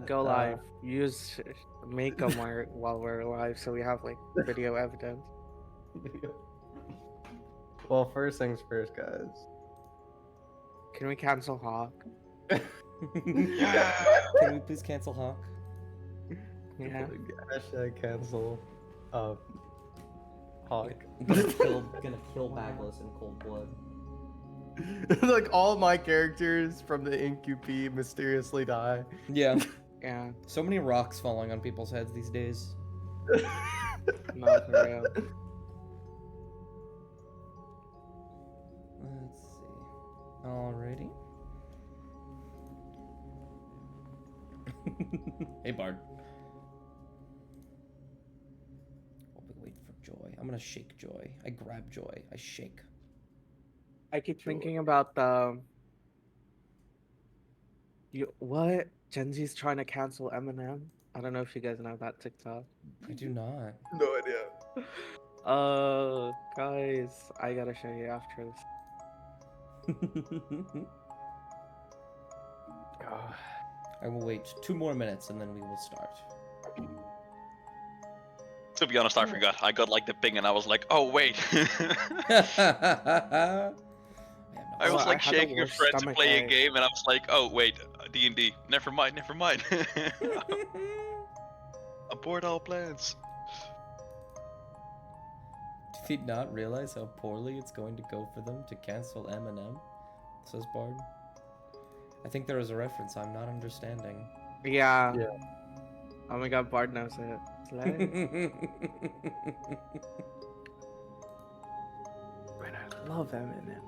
go live. Make them while we're live, so we have like video evidence. Well, first things first, guys. Can we cancel Hawk? Can we please cancel Hawk? Yeah. Hashtag cancel. Hawk. Gonna kill Bagless in cold blood. Like all my characters from the InQP mysteriously die. Yeah. Yeah. So many rocks falling on people's heads these days. Not for real. Let's see. Alrighty. Hey, Bard. While we wait for Joy, I'm gonna shake Joy. I grab Joy. I shake. I keep thinking about the. What? Gen Z's trying to cancel Eminem. I don't know if you guys know that TikTok. I do not. No idea. Guys, I gotta show you after this. I will wait 2 more minutes and then we will start. To be honest, I forgot. I got like the ping and I was like, oh wait. I was like shaking a friend to play a game and I was like, oh wait, D&D. Never mind, never mind. Abort all plans. Did he not realize how poorly it's going to go for them to cancel Eminem? Says Bard. I think there is a reference I'm not understanding. Yeah. Oh my god, Bard knows it. I I love Eminem.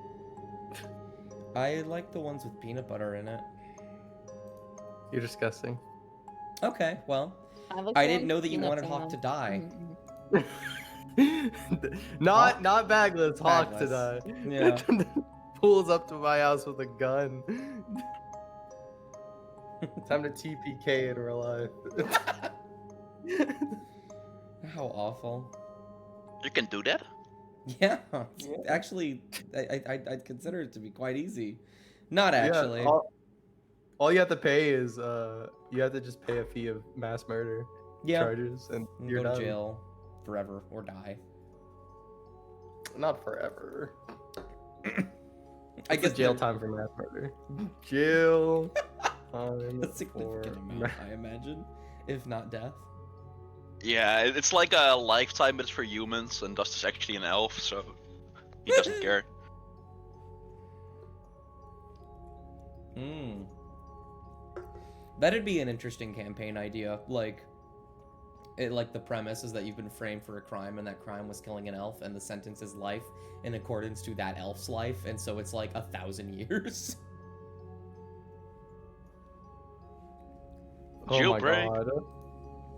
like the ones with peanut butter in it. You're disgusting. Okay, well, I didn't know that you wanted Hawk to die. not Bagless, Hawk to Bagless. die. Yeah. Pulls up to my house with a gun. Time to TPK in real life. How awful. You can do that? Yeah, actually, I'd consider it to be quite easy. Not actually. Yeah, all you have to pay is you have to just pay a fee of mass murder charges, and You you're go to done. jail forever or die. Not forever. I guess jail time for mass murder. Jail time a significant for amount, I imagine, if not death. Yeah, it's like a lifetime, but it's for humans, and Dust is actually an elf, so he doesn't care. That'd be an interesting campaign idea. Like the premise is that you've been framed for a crime, and that crime was killing an elf, and the sentence is life in accordance to that elf's life, and so it's like 1,000 years. Oh my Jailbreak. god.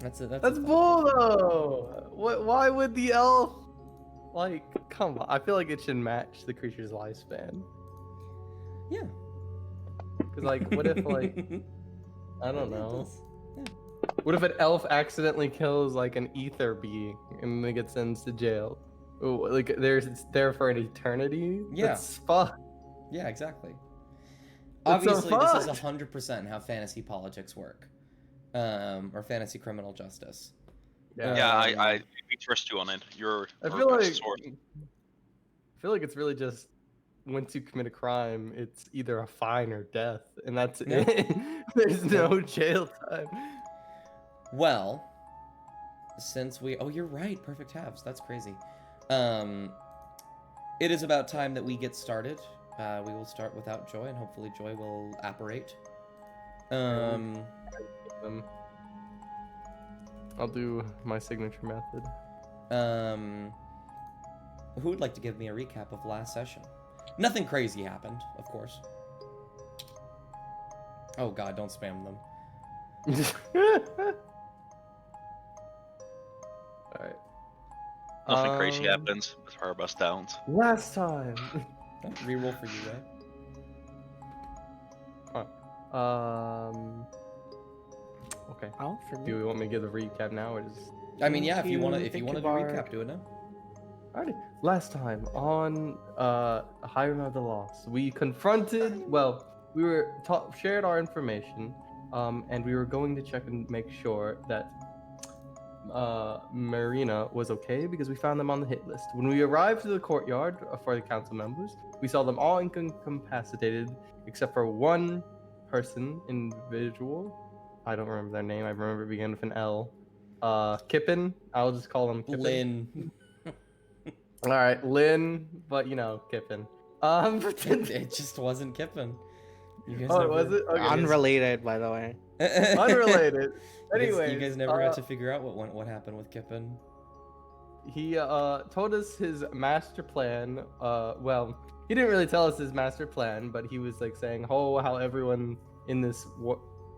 That's bull though. Why would the elf? Like, come on. I feel like it should match the creature's lifespan. Yeah. Cause like, what if like, I don't Yeah, it know. does. Yeah. What if an elf accidentally kills like an ether being and they get sentenced to jail? Ooh, like it's there for an eternity? Yeah. That's fuck. Yeah, exactly. That's so Obviously, this is fucked. 100% how fantasy politics work, or fantasy criminal justice. Yeah, I we trust you on it. You're I our feel like best source. it's really just once you commit a crime, it's either a fine or death, and that's Yeah. it. There's no jail time. Well, since oh, you're right, perfect halves. That's crazy. It is about time that we get started. We will start without Joy, and hopefully Joy will apparate. I'll do my signature method. Who would like to give me a recap of last session? Nothing crazy happened, of course. Oh god, don't spam them. Alright. Nothing crazy happens, but our bus downs. Last time. Oh, reroll for you, right? Okay. Oh, for me. Do we want me to give the recap now, or just? I mean, yeah, if you want to Thank you, do Bard. recap, do it now. Alrighty. Last time on Hiram of the Lost, we confronted. Well, we were shared our information, and we were going to check and make sure that Marina was okay because we found them on the hit list. When we arrived to the courtyard for the council members, we saw them all incapacitated except for one individual. I don't remember their name. I remember it began with an L. Kippen. I'll just call him Kippen. Lynn. All right, Lynn, but Kippen. It just wasn't Kippen. You guys Oh, was it? Okay. Unrelated, by the way. Unrelated. Anyway, you guys never got to figure out what happened with Kippen. He told us his master plan. Well, he didn't really tell us his master plan, but he was like saying, "Oh, how everyone in this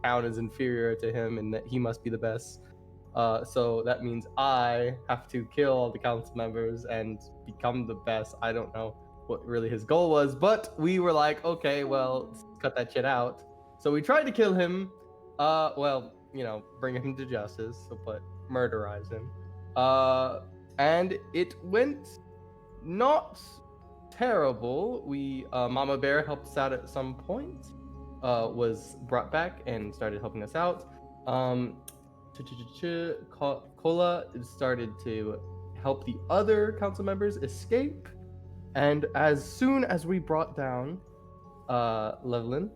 town is inferior to him, and that he must be the best." So that means I have to kill all the council members and become the best. I don't know what really his goal was, but we were like, okay, well, let's cut that shit out. So we tried to kill him. Well, bring him to justice, but murderize him. And it went not terrible. We Mama Bear helped us out at some point. Was brought back and started helping us out. Cola started to help the other council members escape, and as soon as we brought down Levlin,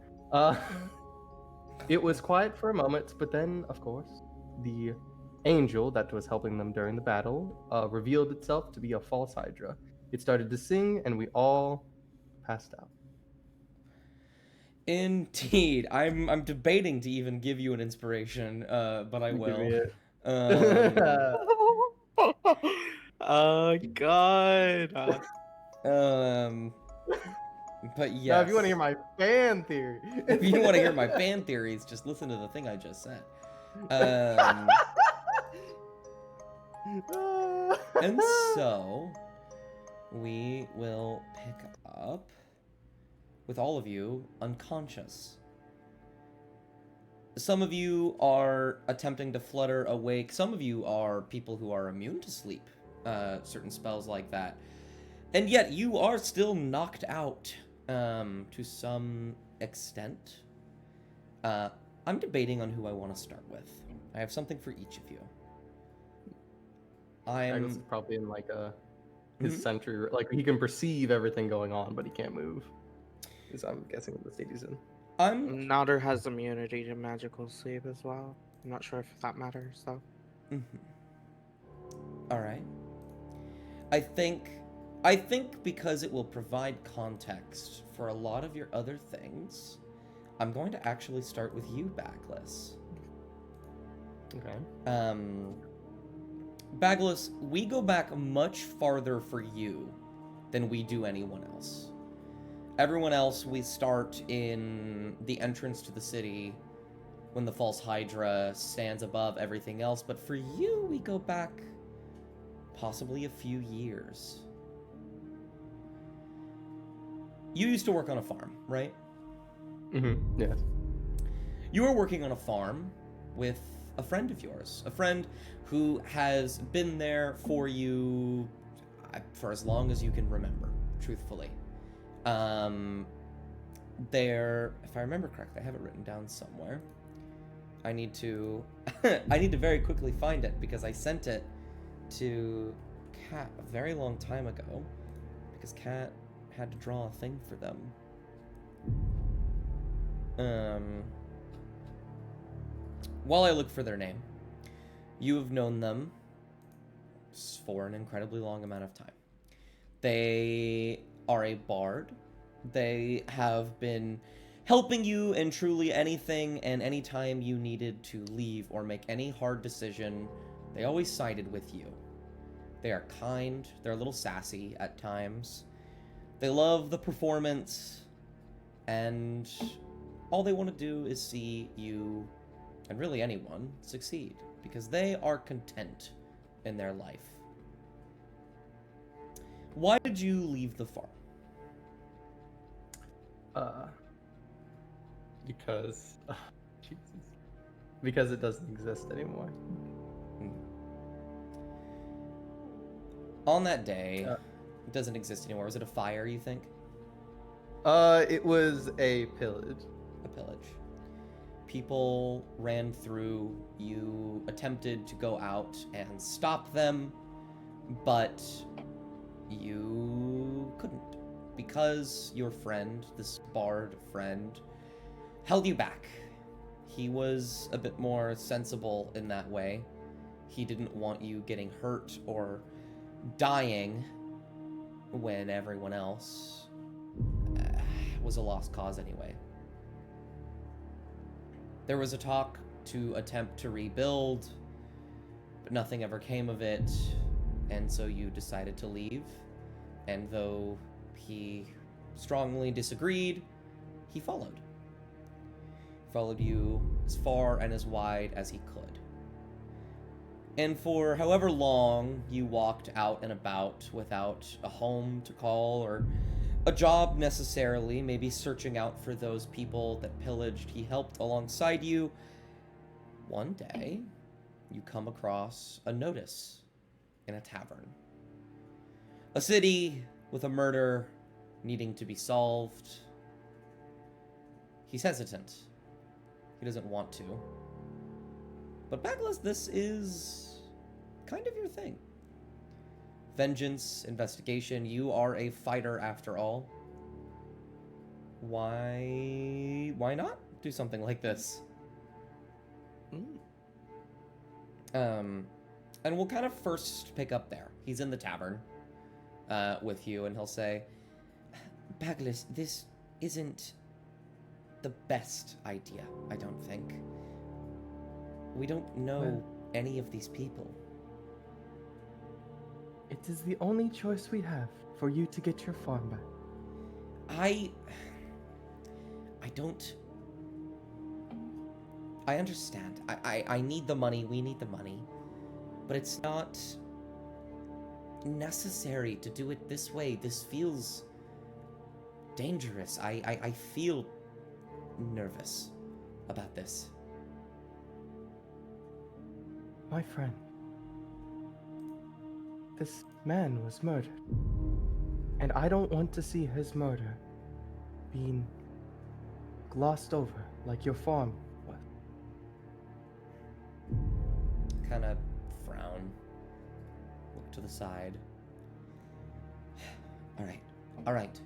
it was quiet for a moment, but then, of course, the angel that was helping them during the battle revealed itself to be a false Hydra. It started to sing, and we all passed out. Indeed, I'm debating to even give you an inspiration, but I will. Oh God. But yes. Now, if you want to hear my fan theory, if you want to hear my fan theories, just listen to the thing I just said. And so we will pick up with all of you unconscious. Some of you are attempting to flutter awake. Some of you are people who are immune to sleep, certain spells like that. And yet you are still knocked out to some extent. I'm debating on who I want to start with. I have something for each of you. I'm probably in like his sentry, like he can perceive everything going on, but he can't move. Because I'm guessing what the state he's in. Nader has immunity to magical sleep as well. I'm not sure if that matters though. All right. I think because it will provide context for a lot of your other things, I'm going to actually start with you, Backless. Okay. Backless, we go back much farther for you than we do anyone else. Everyone else, we start in the entrance to the city when the false Hydra stands above everything else, but for you, we go back possibly a few years. You used to work on a farm, right? Mm-hmm. Yes. You were working on a farm with a friend of yours, a friend who has been there for you for as long as you can remember, truthfully. There, if I remember correctly, I have it written down somewhere. I need to very quickly find it because I sent it to Kat a very long time ago because Kat had to draw a thing for them. While I look for their name, you have known them for an incredibly long amount of time. They are a bard. They have been helping you in truly anything and any time you needed to leave or make any hard decision. They always sided with you. They are kind. They're a little sassy at times. They love the performance, and all they want to do is see you, and really anyone, succeed, because they are content in their life. Why did you leave the farm? Because Jesus. Because it doesn't exist anymore. On that day, it doesn't exist anymore. Was it a fire, you think? It was a pillage. A pillage. People ran through. You attempted to go out and stop them, but you couldn't, because your friend, this bard friend, held you back. He was a bit more sensible in that way. He didn't want you getting hurt or dying when everyone else was a lost cause anyway. There was a talk to attempt to rebuild, but nothing ever came of it, and so you decided to leave. And though he strongly disagreed, he followed. Followed you as far and as wide as he could. And for however long you walked out and about without a home to call or a job necessarily, maybe searching out for those people that pillaged, he helped alongside you. One day, you come across a notice in a tavern. A city with a murder needing to be solved. He's hesitant. He doesn't want to. But Baglis, this is kind of your thing. Vengeance, investigation, you are a fighter after all. Why not do something like this? And we'll kind of first pick up there. He's in the tavern with you, and he'll say, Baglis, this isn't the best idea, I don't think. We don't know any of these people. It is the only choice we have for you to get your farm back. I don't... I understand. I need the money. We need the money. But it's not necessary to do it this way. This feels dangerous. I feel nervous about this. My friend, this man was murdered. And I don't want to see his murder being glossed over like your farm was. Kind of frown. Look to the side. All right.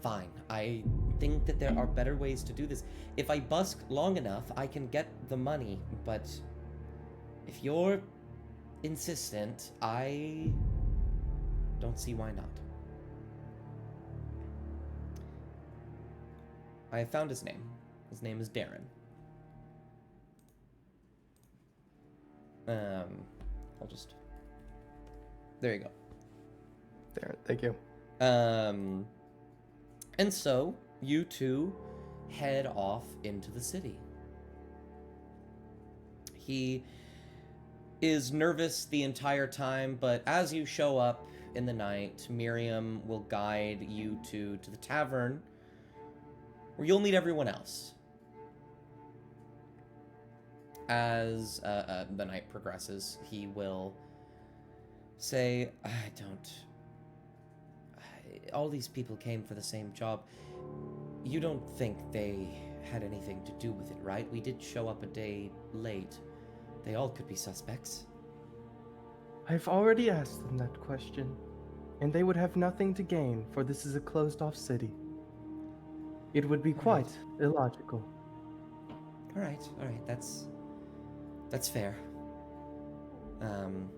Fine. I think that there are better ways to do this. If I busk long enough, I can get the money, but if you're insistent, I don't see why not. I have found his name. His name is Darren. I'll just... There you go. Darren, thank you. And so, you two head off into the city. He is nervous the entire time, but as you show up in the night, Miriam will guide you to the tavern, where you'll meet everyone else. As the night progresses, he will say, all these people came for the same job. You don't think they had anything to do with it, right? We did show up a day late. They all could be suspects. I've already asked them that question, and they would have nothing to gain, for this is a closed-off city. It would be quite illogical. All right, that's fair. Kind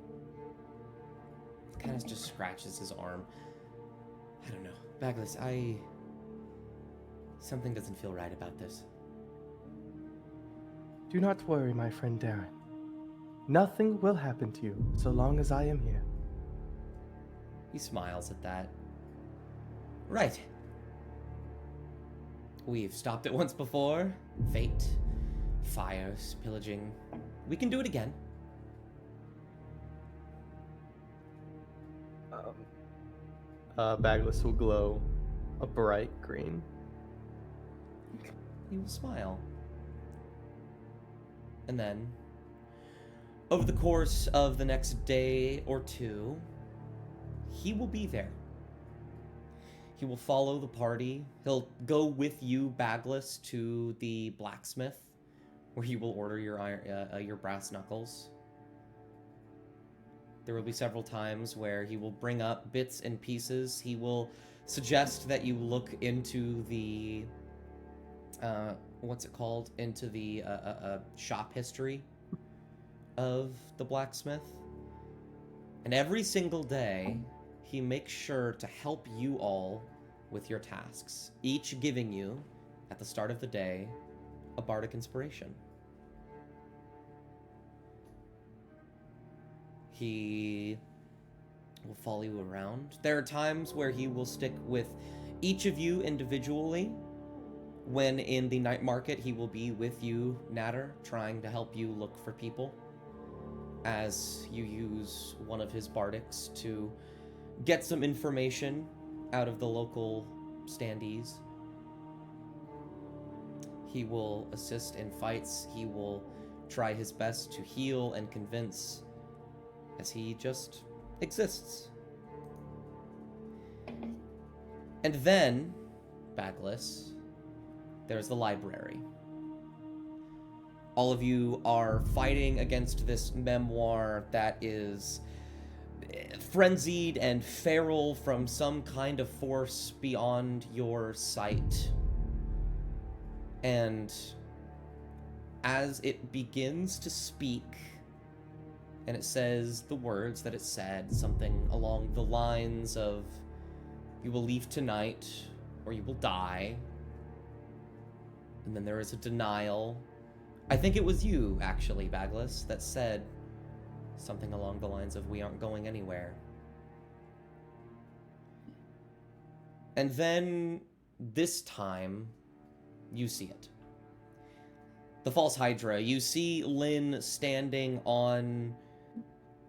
of just scratches his arm. I don't know, Baglis. Something doesn't feel right about this. Do not worry, my friend Darren. Nothing will happen to you so long as I am here. He smiles at that. Right. We've stopped it once before. Fate, fires, pillaging. We can do it again. Baglis will glow a bright green. He will smile. And then, over the course of the next day or two, he will be there. He will follow the party. He'll go with you, Bagless, to the blacksmith, where he will order your brass knuckles. There will be several times where he will bring up bits and pieces. He will suggest that you look into the, what's it called? Into the shop history of the blacksmith. And every single day, he makes sure to help you all with your tasks, each giving you, at the start of the day, a bardic inspiration. He will follow you around. There are times where he will stick with each of you individually. When in the night market, he will be with you, Natter, trying to help you look for people as you use one of his bardics to get some information out of the local standees. He will assist in fights. He will try his best to heal and convince, as he just exists. And then, Bagless, there's the library. All of you are fighting against this memoir that is frenzied and feral from some kind of force beyond your sight. And as it begins to speak, and it says the words that it said, something along the lines of, "You will leave tonight, or you will die." And then there is a denial. I think it was you, actually, Bagless, that said something along the lines of, "We aren't going anywhere." And then, this time, you see it. The False Hydra. You see Lynn standing on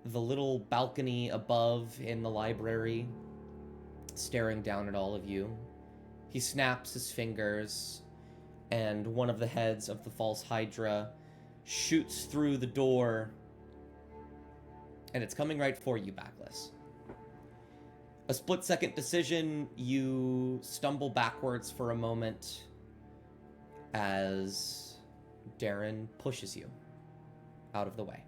the little balcony above in the library, staring down at all of you. He snaps his fingers, and one of the heads of the False Hydra shoots through the door, and it's coming right for you, Backless. A split-second decision, you stumble backwards for a moment as Darren pushes you out of the way.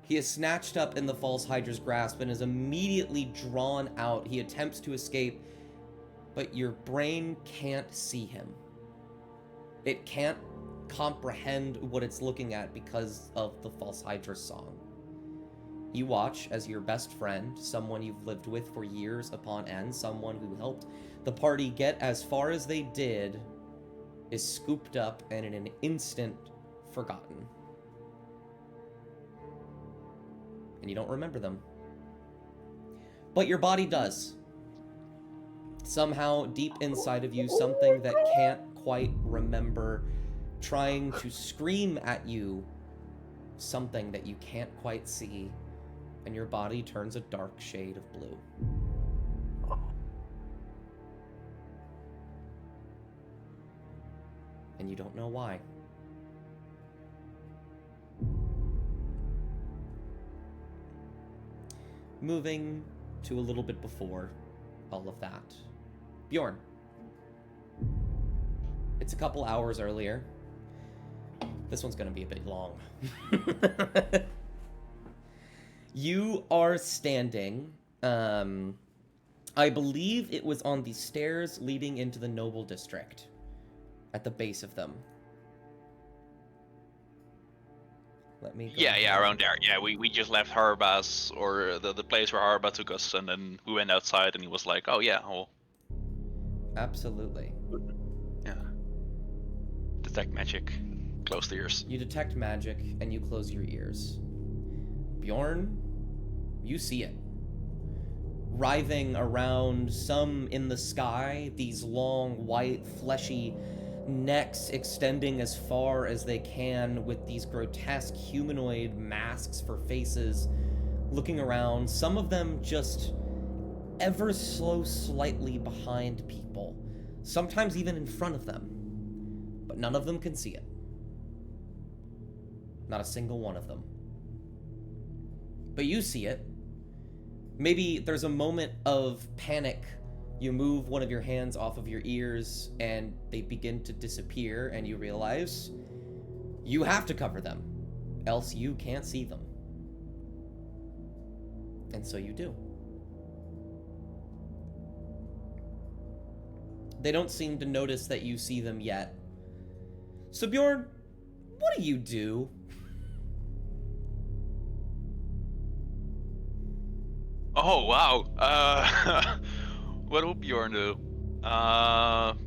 He is snatched up in the False Hydra's grasp and is immediately drawn out. He attempts to escape, but your brain can't see him. It can't comprehend what it's looking at because of the False Hydra song. You watch as your best friend, someone you've lived with for years upon end, someone who helped the party get as far as they did, is scooped up and in an instant forgotten. And you don't remember them. But your body does. Somehow, deep inside of you, something that can't quite remember, trying to scream at you, something that you can't quite see, and your body turns a dark shade of blue. And you don't know why. Moving to a little bit before all of that. Bjorn. It's a couple hours earlier. This one's gonna be a bit long. You are standing, I believe it was on the stairs leading into the Noble District, at the base of them. Let me go Yeah, around there. Yeah, we just left Harbaz, or the place where Harba took us, and then we went outside, and he was like, "Oh yeah, well, Absolutely. yeah." Detect magic. Close the ears. You detect magic, and you close your ears. Bjorn, you see it. Writhing around, some in the sky, these long, white, fleshy necks extending as far as they can with these grotesque humanoid masks for faces, looking around, some of them just ever so slightly behind people, sometimes even in front of them, but none of them can see it. Not a single one of them. But you see it. Maybe there's a moment of panic. You move one of your hands off of your ears and they begin to disappear, and you realize you have to cover them, else you can't see them. And so you do. They don't seem to notice that you see them yet. So Bjorn, what do you do? Oh wow. What will Bjorn do? Of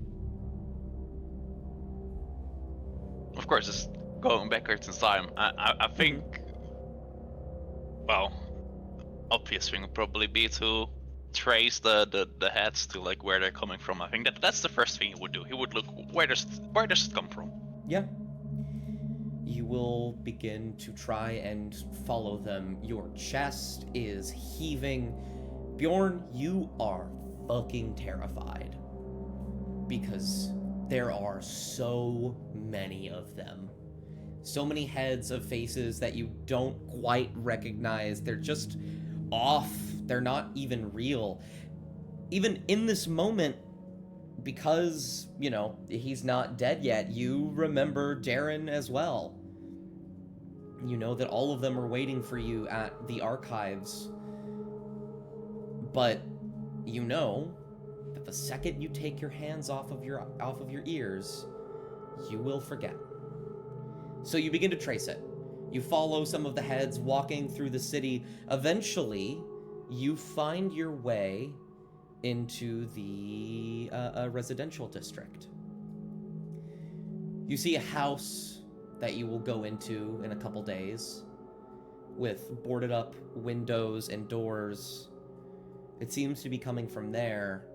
course, it's going backwards in time. I think. Well, obvious thing would probably be to trace the heads to like where they're coming from. I think that's the first thing he would do. He would look where does it come from. Yeah. You will begin to try and follow them. Your chest is heaving. Bjorn, you are fucking terrified. Because there are so many of them. So many heads of faces that you don't quite recognize. They're just off. They're not even real. Even in this moment, because, you know, he's not dead yet, you remember Darren as well. You know that all of them are waiting for you at the archives. But you know that the second you take your hands off of your ears, you will forget. So you begin to trace it. You follow some of the heads walking through the city. Eventually, you find your way into the residential district. You see a house that you will go into in a couple days with boarded up windows and doors. It seems to be coming from there,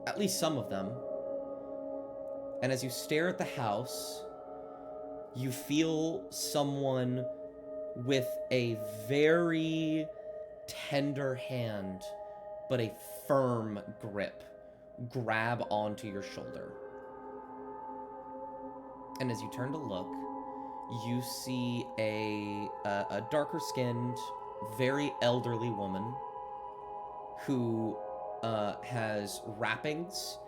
at least some of them. And as you stare at the house, you feel someone with a very tender hand, but a firm grip, grab onto your shoulder. And as you turn to look, you see a darker-skinned, very elderly woman who has wrappings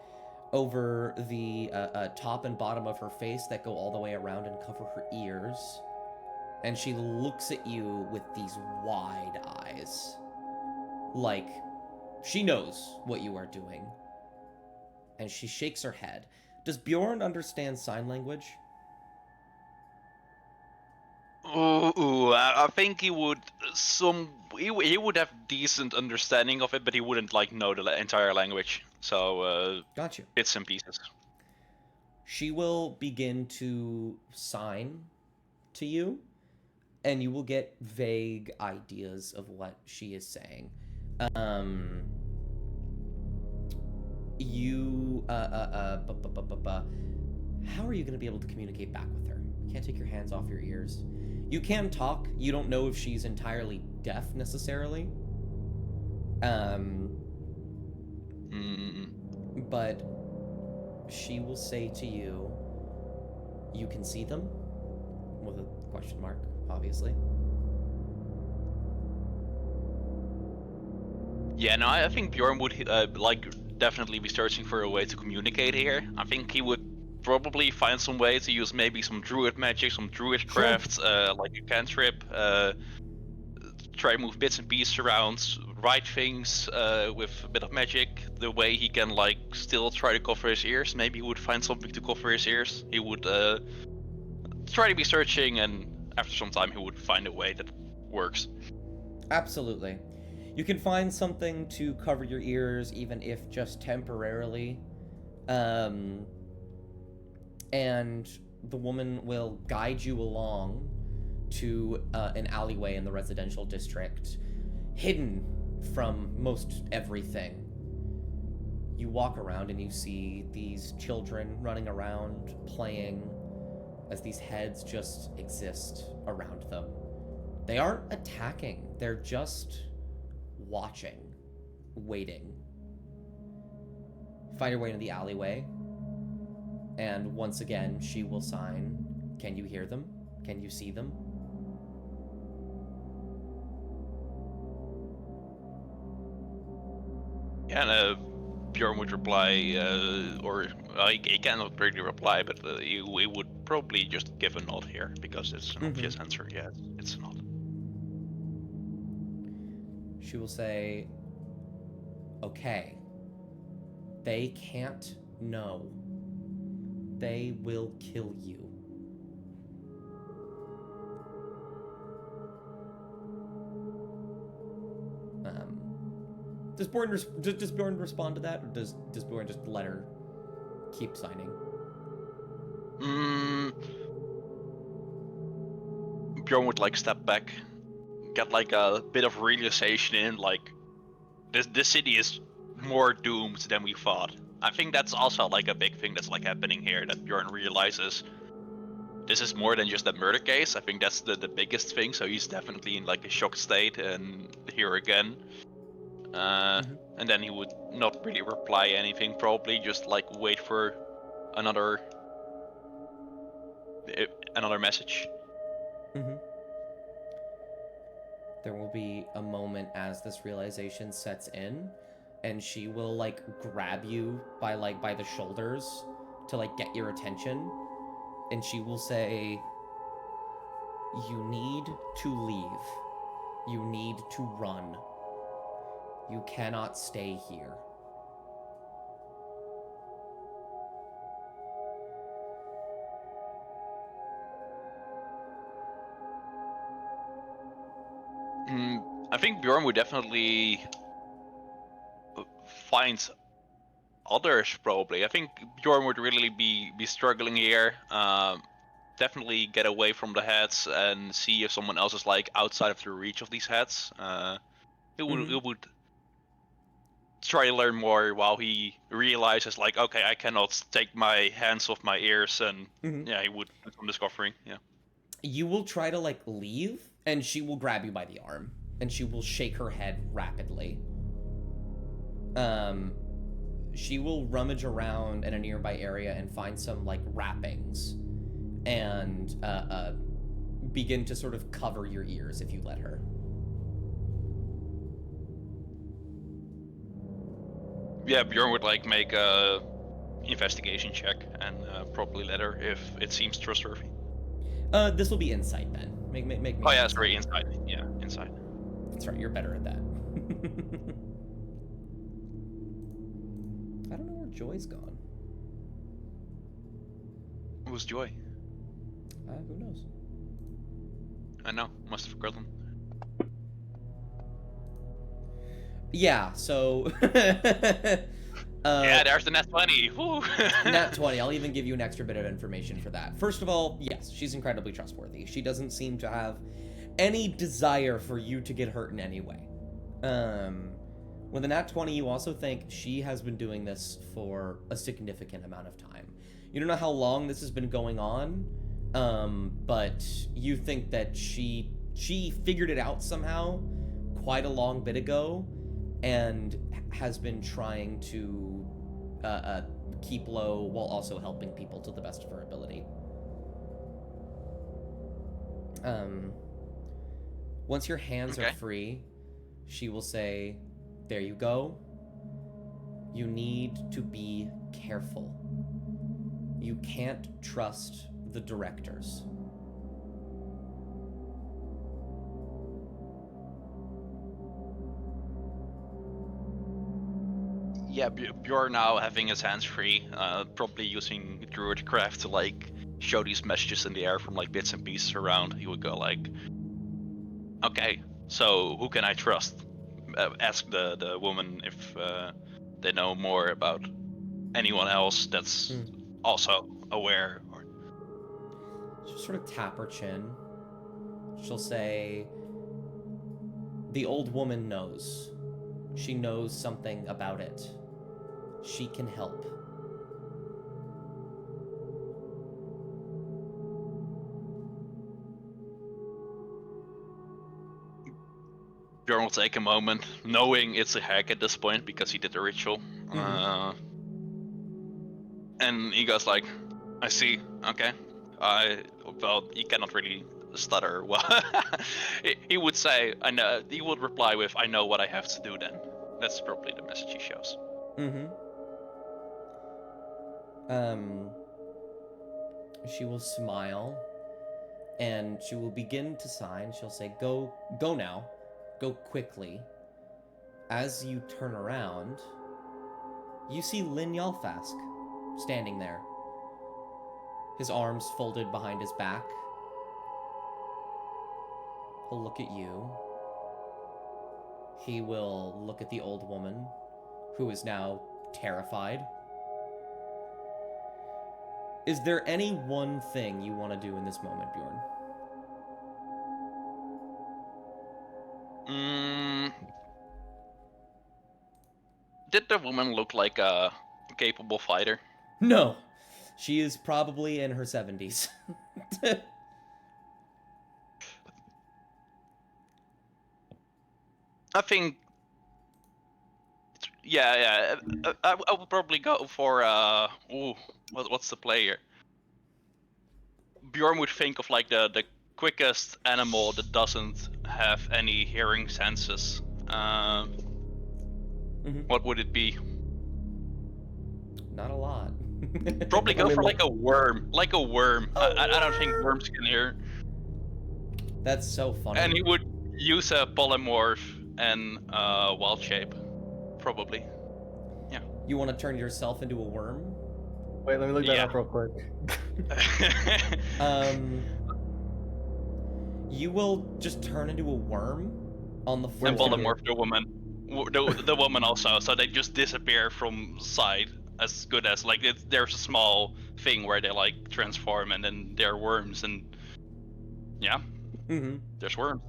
over the top and bottom of her face that go all the way around and cover her ears. And she looks at you with these wide eyes. Like, she knows what you are doing. And she shakes her head. Does Bjorn understand sign language? I think he would he would have decent understanding of it, but he wouldn't like know the entire language. So Got you. bits and pieces. She will begin to sign to you, and you will get vague ideas of what she is saying. How are you going to be able to communicate back with her? You can't take your hands off your ears. You can talk. You don't know if she's entirely deaf necessarily. But she will say to you, you can see them? With a question mark, obviously. Yeah, no, I think Bjorn would definitely be searching for a way to communicate here. I think he would probably find some way to use maybe some druid magic, some druid craft, like a cantrip, try to move bits and pieces around, write things with a bit of magic. The way he can like still try to cover his ears. Maybe he would find something to cover his ears. He would try to be searching, and after some time he would find a way that works. Absolutely. You can find something to cover your ears, even if just temporarily. And the woman will guide you along to an alleyway in the residential district, hidden from most everything. You walk around and you see these children running around, playing, as these heads just exist around them. They aren't attacking, they're just watching, waiting. Find your way into the alleyway, and once again, she will sign. Can you hear them? Can you see them? Yeah, and Bjorn would reply, or he cannot really reply, but he would probably just give a nod here because it's an obvious answer. Yeah, it's a nod. She will say, okay, they can't know. They will kill you. Does Bjorn respond to that, or does Bjorn just let her keep signing? Bjorn would like step back, get like a bit of realization in like this city is more doomed than we thought. I think that's also like a big thing that's like happening here, that Bjorn realizes this is more than just a murder case. I think that's the biggest thing. So he's definitely in like a shock state and here again. And then he would not really reply anything, probably just like wait for another message. There will be a moment as this realization sets in, and she will like grab you by the shoulders to like get your attention, and she will say, you need to leave. You need to run. You cannot stay here. I think Bjorn would definitely find others, probably. I think Bjorn would really be struggling here. Definitely get away from the heads and see if someone else is like outside of the reach of these heads. He would try to learn more while he realizes like, okay, I cannot take my hands off my ears, and yeah, he would do some discovering. Yeah. You will try to like leave, and she will grab you by the arm, and she will shake her head rapidly. She will rummage around in a nearby area and find some like wrappings, and begin to sort of cover your ears if you let her. Yeah, Bjorn would like make a investigation check and probably let her if it seems trustworthy. This will be insight then. Make me. Oh yeah, sorry, insight. Yeah, insight. That's right. You're better at that. I don't know where Joy's gone. Who's Joy? Who knows? I know. Must have forgotten. Yeah. So. Yeah, there's the nat 20. Woo. Nat 20. I'll even give you an extra bit of information for that. First of all, yes, she's incredibly trustworthy. She doesn't seem to have any desire for you to get hurt in any way. With a nat 20, you also think she has been doing this for a significant amount of time. You don't know how long this has been going on, but you think that she figured it out somehow quite a long bit ago, and has been trying to keep low while also helping people to the best of her ability. Once your hands are free, she will say, there you go. You need to be careful. You can't trust the directors. Yeah, Bjorn now having his hands free, probably using Druidcraft to like show these messages in the air from like bits and pieces around. He would go like, okay, so who can I trust? Ask the woman if they know more about anyone else that's also aware. Or... She'll sort of tap her chin. She'll say, the old woman knows. She knows something about it. She can help. Bjorn will take a moment, knowing it's a hack at this point because he did the ritual. And he goes like, I see, okay. Well, he cannot really stutter well. He would say, I know. He would reply with, I know what I have to do then. That's probably the message he shows. Mm-hmm. She will smile, and she will begin to sign. She'll say, go now. Go quickly. As you turn around, you see Lin Yalfask standing there. His arms folded behind his back. He'll look at you. He will look at the old woman, who is now terrified. Is there any one thing you want to do in this moment, Bjorn? Did the woman look like a capable fighter? No. She is probably in her 70s. I think. Yeah. I would probably go for what's the player? Bjorn would think of like the quickest animal that doesn't have any hearing senses. What would it be? Not a lot. Probably go for like a worm. Like a worm. Oh, I don't think worms can hear. That's so funny. And he would use a polymorph and wild shape. Probably. Yeah. You want to turn yourself into a worm? Wait, let me look that up real quick. You will just turn into a worm on the floor. And polymorph the woman. The woman also, so they just disappear from sight as good as like there's a small thing where they like transform and then they're worms and yeah. Mm-hmm. There's worms.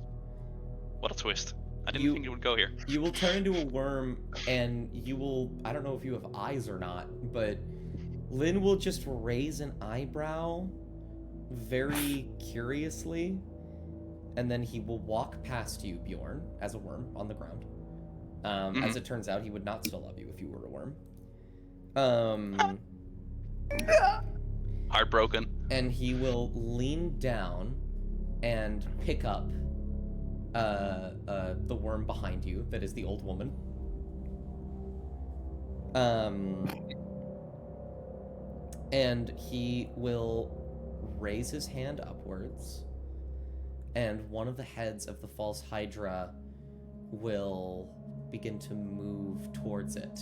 What a twist. I didn't think it would go here. You will turn into a worm and you will, I don't know if you have eyes or not, but Lynn will just raise an eyebrow very curiously, and then he will walk past you, Bjorn, as a worm on the ground. As it turns out, he would not still love you if you were a worm. Heartbroken. And he will lean down and pick up the worm behind you, that is the old woman. And he will raise his hand upwards, and one of the heads of the false Hydra will begin to move towards it.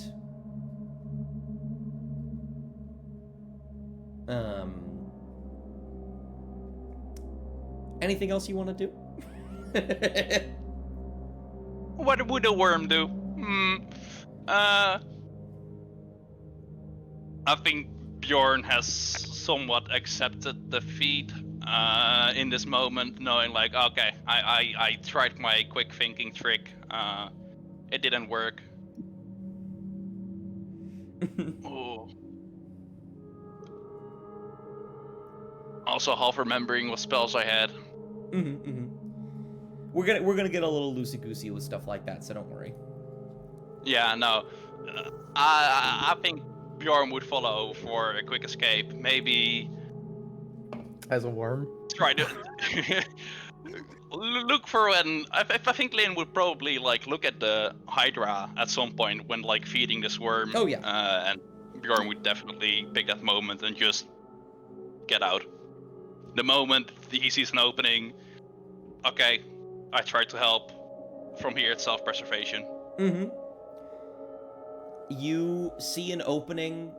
Anything else you want to do? What would a worm do? I think Bjorn has somewhat accepted defeat in this moment, knowing like, okay, I tried my quick thinking trick. It didn't work. Ooh. Also, half remembering what spells I had. We're gonna get a little loosey goosey with stuff like that, so don't worry. Yeah, no. I think Bjorn would follow for a quick escape. Maybe as a worm. Try to look for when. I think Lynn would probably like look at the Hydra at some point when like feeding this worm. Oh yeah. And Bjorn would definitely pick that moment and just get out. The moment he sees an opening, okay, I tried to help. From here, it's self-preservation. You see an opening.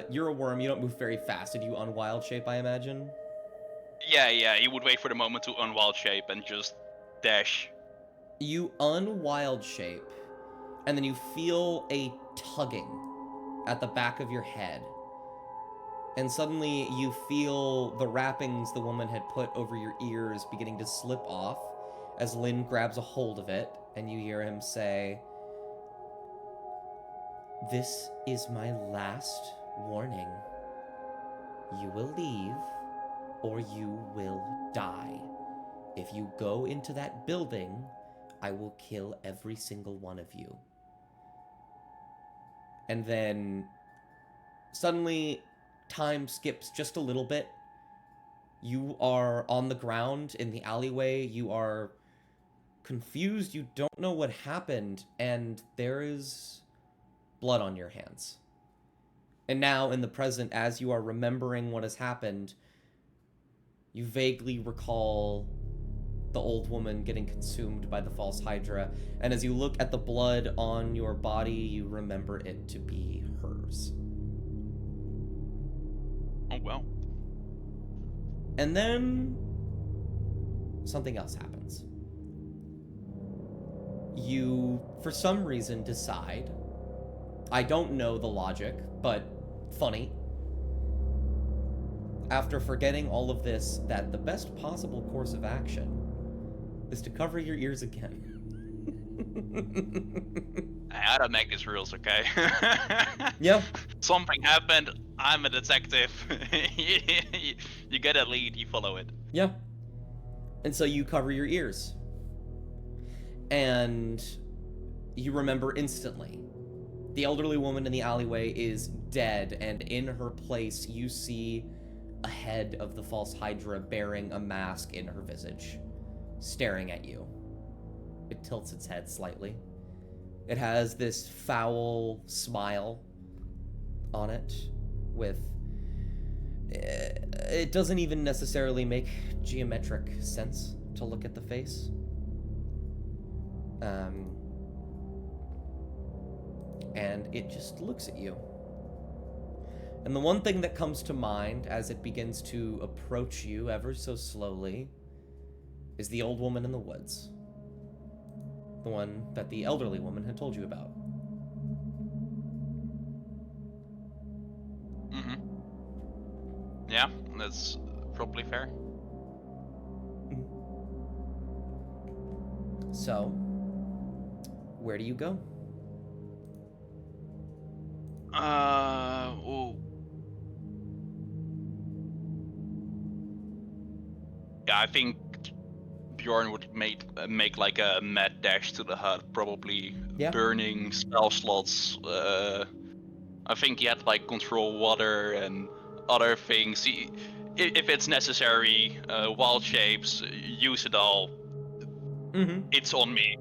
You're a worm. You don't move very fast. Did you unwild shape, I imagine? Yeah. He would wait for the moment to unwild shape and just dash. You unwild shape, and then you feel a tugging at the back of your head. And suddenly you feel the wrappings the woman had put over your ears beginning to slip off as Lynn grabs a hold of it, and you hear him say, "This is my last warning. You will leave, or you will die. If you go into that building, I will kill every single one of you." And then suddenly time skips just a little bit. You are on the ground in the alleyway. You are confused, you don't know what happened, and there is blood on your hands. And now, in the present, as you are remembering what has happened, you vaguely recall the old woman getting consumed by the false Hydra, and as you look at the blood on your body, you remember it to be hers. Oh well. And then something else happens. You, for some reason, decide, I don't know the logic, but funny, after forgetting all of this, that the best possible course of action is to cover your ears again. I don't make these rules, okay? Yeah. Something happened. I'm a detective. You get a lead, you follow it. Yeah. And so you cover your ears. And you remember instantly. The elderly woman in the alleyway is dead, and in her place you see a head of the false Hydra bearing a mask in her visage, staring at you. It tilts its head slightly. It has this foul smile on it with... It doesn't even necessarily make geometric sense to look at the face. And it just looks at you. And the one thing that comes to mind as it begins to approach you ever so slowly is the old woman in the woods. The one that the elderly woman had told you about. Mm-hmm. Yeah, that's probably fair. So, where do you go? Oh. Yeah, I think Bjorn would make like a mad dash to the hut, probably Yeah. burning spell slots. I think he had like control water and other things. If it's necessary, wild shapes, use it all. Mm-hmm. It's on me.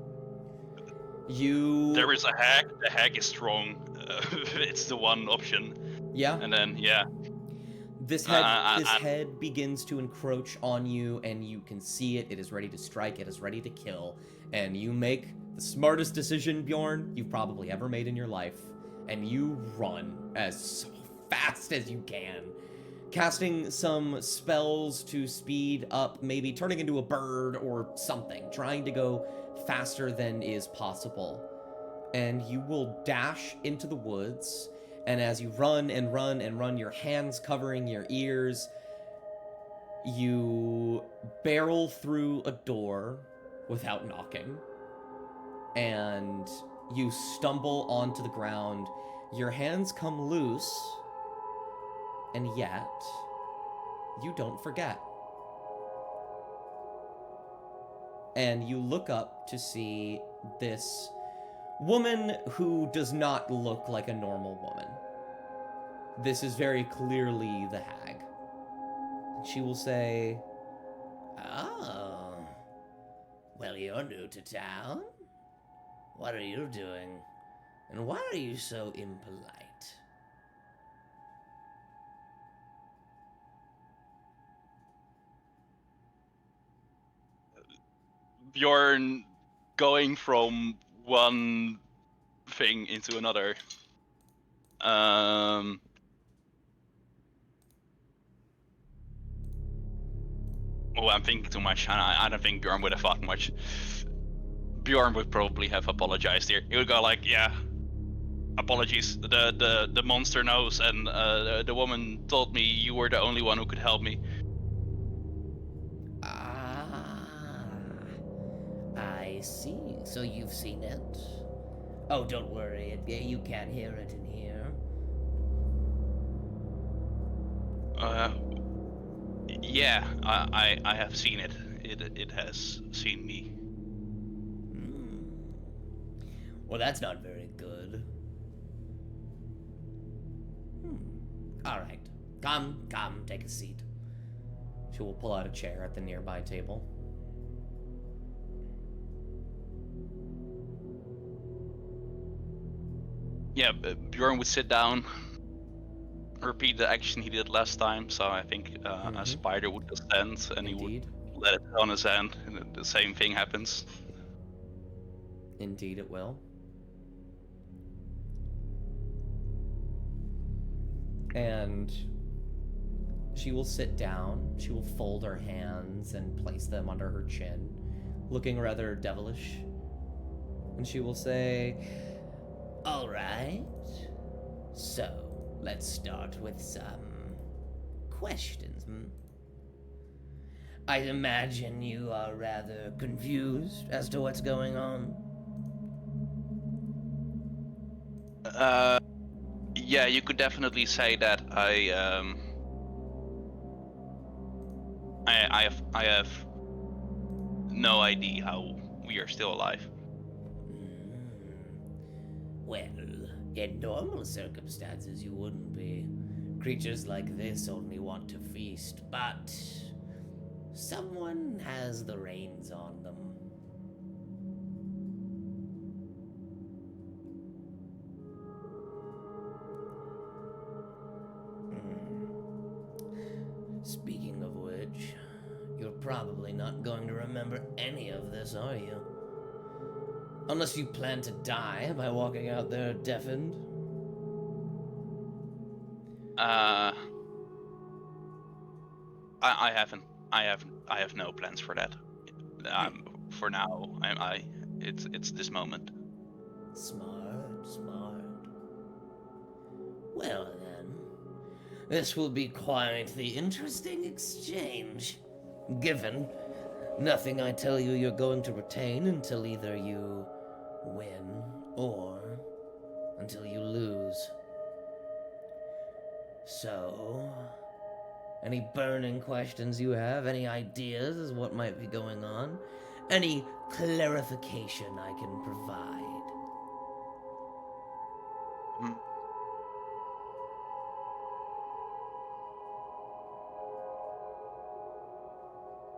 You... There is a hack. The hack is strong. It's the one option. Yeah. And then yeah. This head begins to encroach on you, and you can see it. It is ready to strike. It is ready to kill. And you make the smartest decision, Bjorn, you've probably ever made in your life. And you run as fast as you can, casting some spells to speed up, maybe turning into a bird or something, trying to go faster than is possible. And you will dash into the woods. And as you run and run and run, your hands covering your ears, you barrel through a door without knocking. And you stumble onto the ground. Your hands come loose, and yet you don't forget. And you look up to see this woman who does not look like a normal woman. This is very clearly the hag. She will say, "Oh, well, you're new to town. What are you doing? And why are you so impolite?" Bjorn going from one thing into another. Oh, I'm thinking too much. I don't think Bjorn would have thought much. Bjorn would probably have apologized here. He would go like, "Yeah, apologies. The monster knows, and the woman told me you were the only one who could help me." Ah, I see. So you've seen it? Oh, don't worry. You can't hear it in here. Yeah, I have seen it. It has seen me. Well, that's not very good. All right. Come, take a seat. She will pull out a chair at the nearby table. Yeah, Bjorn would sit down, repeat the action he did last time. So I think a spider would descend, and he Indeed. would let it on his hand, and the same thing happens. Indeed, it will. And she will sit down. She will fold her hands and place them under her chin, looking rather devilish. And she will say, "All right. So, let's start with some questions. I imagine you are rather confused as to what's going on." Yeah, you could definitely say that I have no idea how we are still alive. Well, in normal circumstances, you wouldn't be. Creatures like this only want to feast, but someone has the reins on them. Speaking of which, you're probably not going to remember any of this, are you? Unless you plan to die by walking out there deafened. I haven't. I have no plans for that. For now, it's this moment. Smart. Well then, this will be quite the interesting exchange. Given nothing I tell you you're going to retain until either you win or until you lose. So, any burning questions you have? Any ideas as what might be going on? Any clarification I can provide?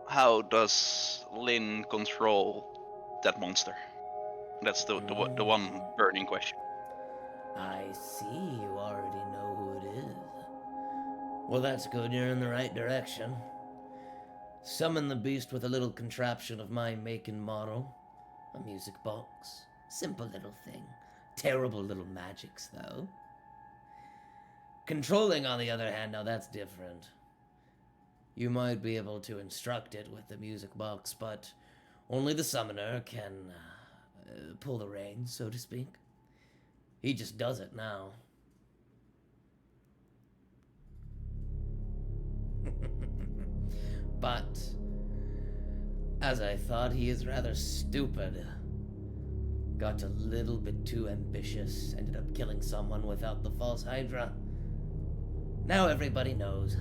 How does Lynn control that monster? That's the one burning question. I see you already know who it is. Well, that's good. You're in the right direction. Summon the beast with a little contraption of my make and model. A music box. Simple little thing. Terrible little magics, though. Controlling, on the other hand, now that's different. You might be able to instruct it with the music box, but only the summoner can pull the reins, so to speak. He just does it now. But, as I thought, he is rather stupid. Got a little bit too ambitious, ended up killing someone without the false Hydra. Now everybody knows.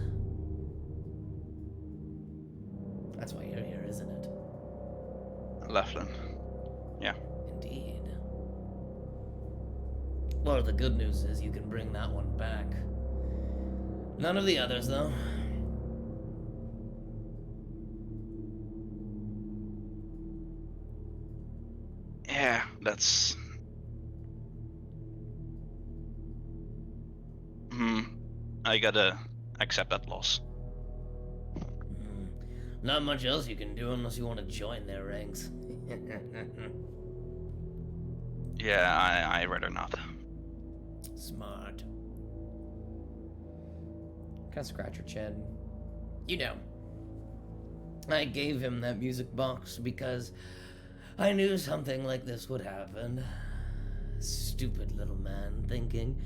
That's why you're here, isn't it? Laughlin. Yeah. Indeed. Well, the good news is you can bring that one back. None of the others, though. Yeah, that's... I gotta accept that loss. Not much else you can do unless you want to join their ranks. Yeah, I rather not. Smart. Kind of scratch your chin. You know, I gave him that music box because I knew something like this would happen. Stupid little man thinking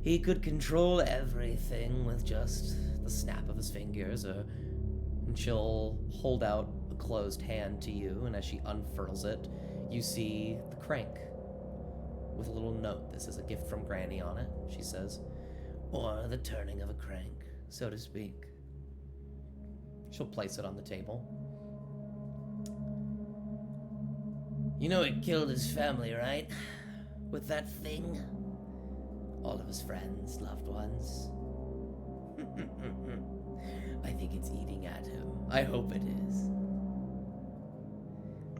he could control everything with just the snap of his fingers, and she'll hold out a closed hand to you, and as she unfurls it, you see the crank with a little note. This is a gift from Granny on it, she says. Or the turning of a crank, so to speak. She'll place it on the table. You know he killed his family, right? With that thing? All of his friends, loved ones. I think it's eating at him. I hope it is.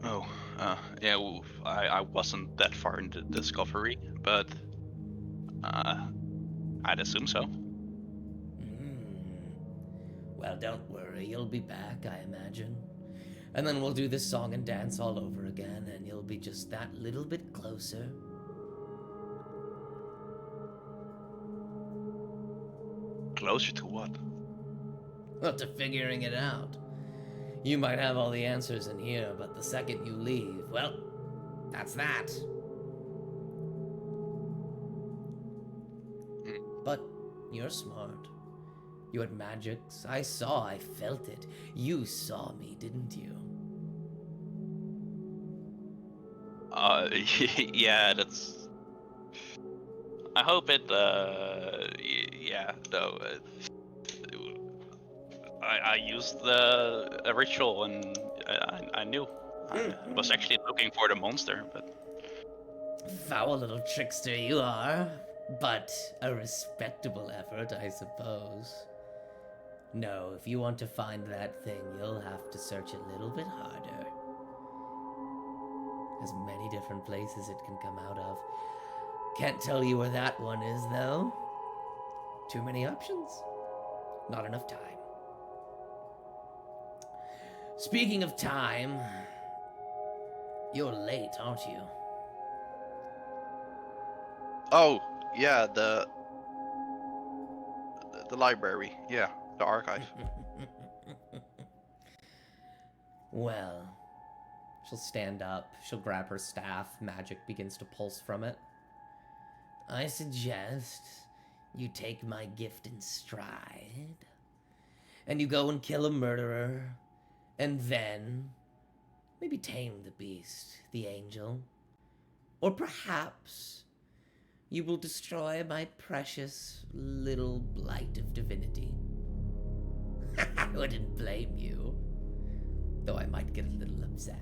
Oh, yeah, I wasn't that far in the discovery, but I'd assume so. Well, don't worry, you'll be back, I imagine. And then we'll do this song and dance all over again, and you'll be just that little bit closer. Closer to what? Well, to figuring it out. You might have all the answers in here, but the second you leave, well, that's that. But you're smart. You had magics. I saw, I felt it. You saw me, didn't you? Yeah, that's. I hope it. Yeah, no. I used a ritual and I knew. I was actually looking for the monster, but. Foul little trickster you are. But a respectable effort, I suppose. No, if you want to find that thing, you'll have to search a little bit harder. There's many different places it can come out of. Can't tell you where that one is, though. Too many options. Not enough time. Speaking of time, you're late, aren't you? Oh, yeah, the library. Yeah, the archive. Well, she'll stand up, she'll grab her staff, magic begins to pulse from it. I suggest you take my gift in stride, and you go and kill a murderer, and then maybe tame the beast, the angel. Or perhaps you will destroy my precious little blight of divinity. I wouldn't blame you, though I might get a little upset.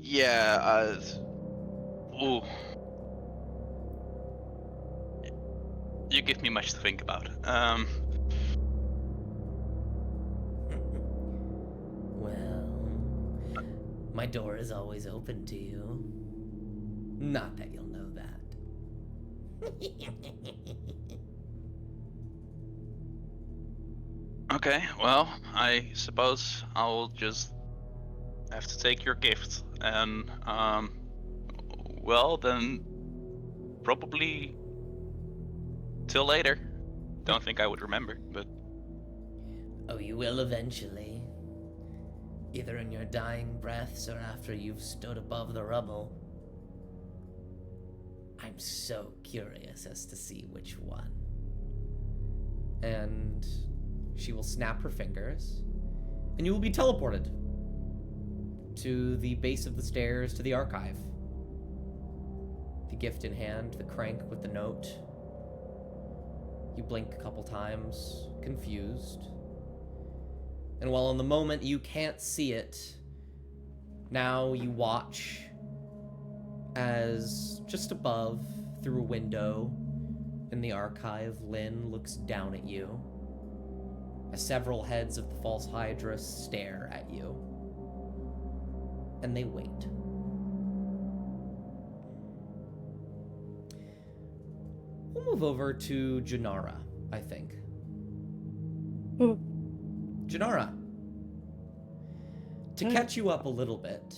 Yeah, ooh. You give me much to think about. Well, my door is always open to you. Not that you'll know that. Okay, well, I suppose I'll just have to take your gift, and well then, probably till later. Don't think I would remember, but Oh, you will eventually. Either in your dying breaths or after you've stood above the rubble. I'm so curious as to see which one. And she will snap her fingers, and you will be teleported to the base of the stairs to the archive. The gift in hand, the crank with the note. You blink a couple times, confused. And while in the moment you can't see it, now you watch as just above, through a window in the archive, Lynn looks down at you as several heads of the false Hydra stare at you. And they wait. We'll move over to Janara, I think. Janara, to catch you up a little bit,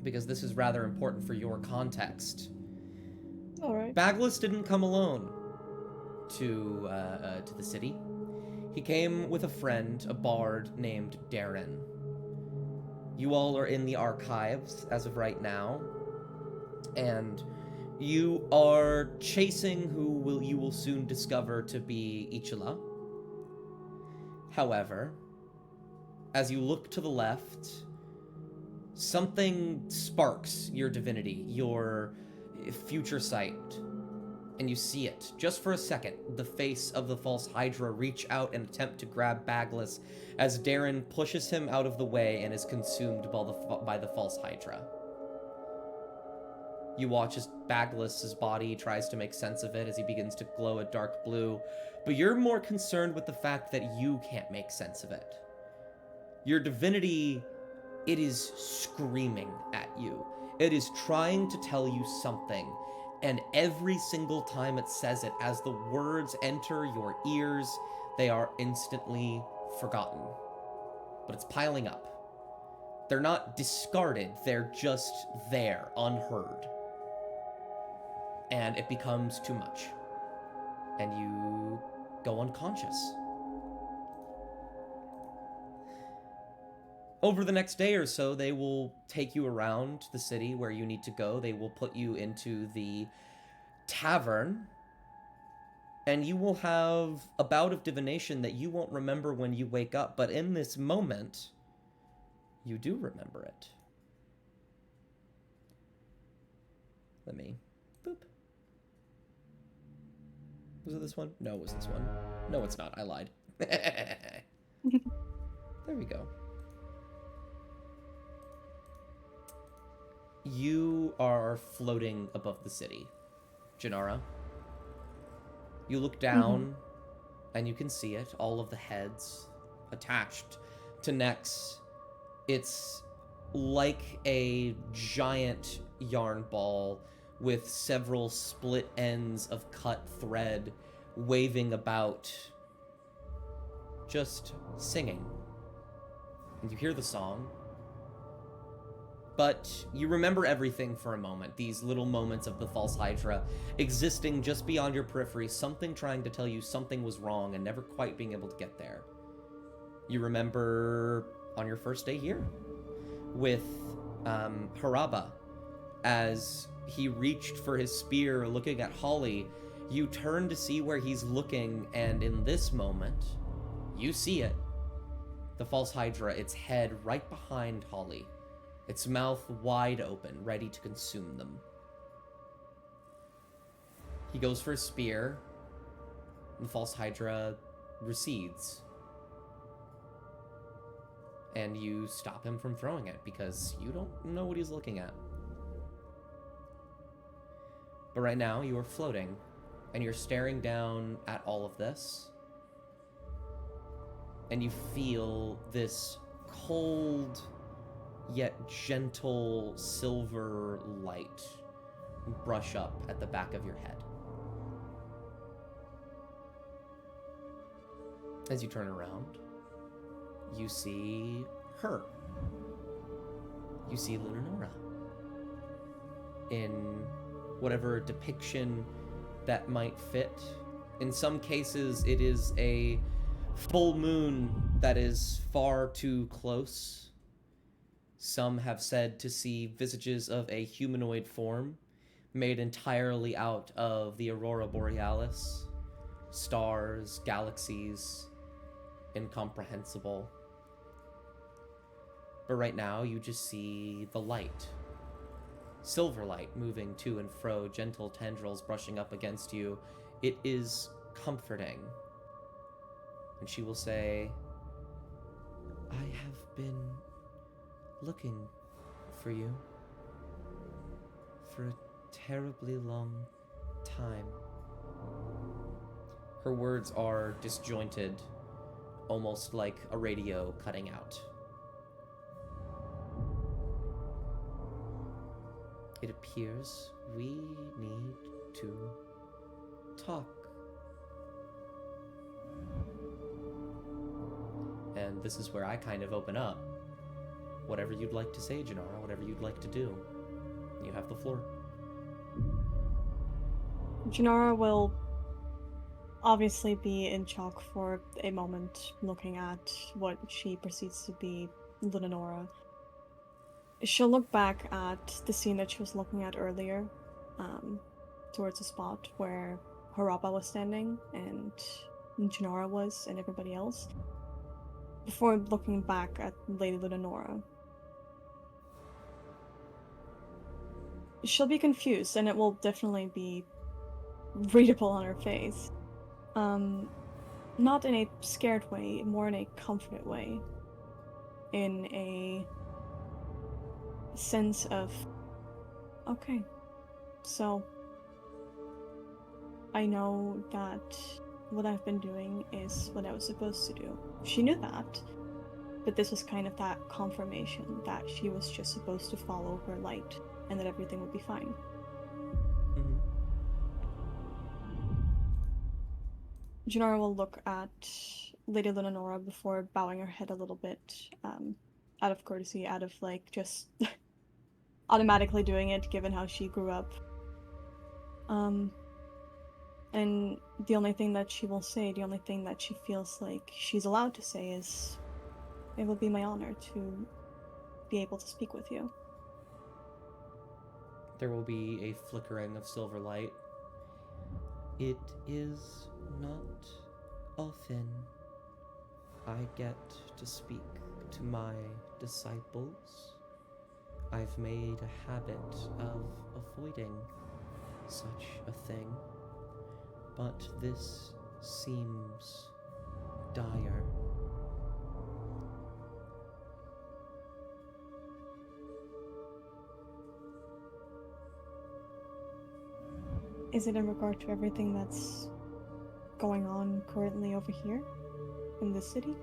because this is rather important for your context. All right. Baglis didn't come alone to the city. He came with a friend, a bard named Darren. You all are in the archives as of right now, and you are chasing who you will soon discover to be Ichila. However, as you look to the left, something sparks your divinity, your future sight, and you see it. Just for a second, the face of the false Hydra reach out and attempt to grab Baglis as Darren pushes him out of the way and is consumed by the false Hydra. You watch as Baglis's body tries to make sense of it as he begins to glow a dark blue, but you're more concerned with the fact that you can't make sense of it. Your divinity, it is screaming at you. It is trying to tell you something, and every single time it says it, as the words enter your ears, they are instantly forgotten. But it's piling up. They're not discarded, they're just there, unheard. And it becomes too much. And you go unconscious. Over the next day or so, they will take you around the city where you need to go. They will put you into the tavern, and you will have a bout of divination that you won't remember when you wake up, but in this moment, you do remember it. Let me... boop. Was it this one? No, it was this one. No, it's not. I lied. There we go. You are floating above the city, Janara. You look down, and you can see it, all of the heads attached to necks. It's like a giant yarn ball with several split ends of cut thread waving about, just singing. And you hear the song, but you remember everything for a moment. These little moments of the false Hydra existing just beyond your periphery, something trying to tell you something was wrong and never quite being able to get there. You remember on your first day here with Haraba, as he reached for his spear looking at Holly, you turn to see where he's looking, and in this moment, you see it. The false Hydra, its head right behind Holly, its mouth wide open, ready to consume them. He goes for a spear, and the false Hydra recedes. And you stop him from throwing it because you don't know what he's looking at. But right now, you are floating, and you're staring down at all of this. And you feel this cold, yet gentle silver light brush up at the back of your head. As you turn around, you see her. You see Lunanora. In whatever depiction that might fit. In some cases, it is a full moon that is far too close. Some have said to see visages of a humanoid form made entirely out of the aurora borealis. Stars, galaxies, incomprehensible. But right now, you just see the light. Silver light moving to and fro, gentle tendrils brushing up against you. It is comforting. And she will say, I have been looking for you for a terribly long time. Her words are disjointed, almost like a radio cutting out. It appears we need to talk. And this is where I kind of open up. Whatever you'd like to say, Janara, whatever you'd like to do, you have the floor. Janara will obviously be in shock for a moment, looking at what she perceives to be Lunanora. She'll look back at the scene that she was looking at earlier, towards the spot where Haraba was standing and Janara was and everybody else, before looking back at Lady Lunanora. She'll be confused, and it will definitely be readable on her face. Not in a scared way, more in a comforted way. In a sense of, okay, So, I know that what I've been doing is what I was supposed to do. She knew that, but this was kind of that confirmation that she was just supposed to follow her light and that everything would be fine. Mhm. Janara will look at Lady Lunanora before bowing her head a little bit, out of courtesy, out of like just automatically doing it given how she grew up. And the only thing that she will say, the only thing that she feels like she's allowed to say is, it will be my honor to be able to speak with you. There will be a flickering of silver light. It is not often I get to speak to my disciples. I've made a habit of avoiding such a thing, but this seems dire. Is it in regard to everything that's going on currently over here in this city?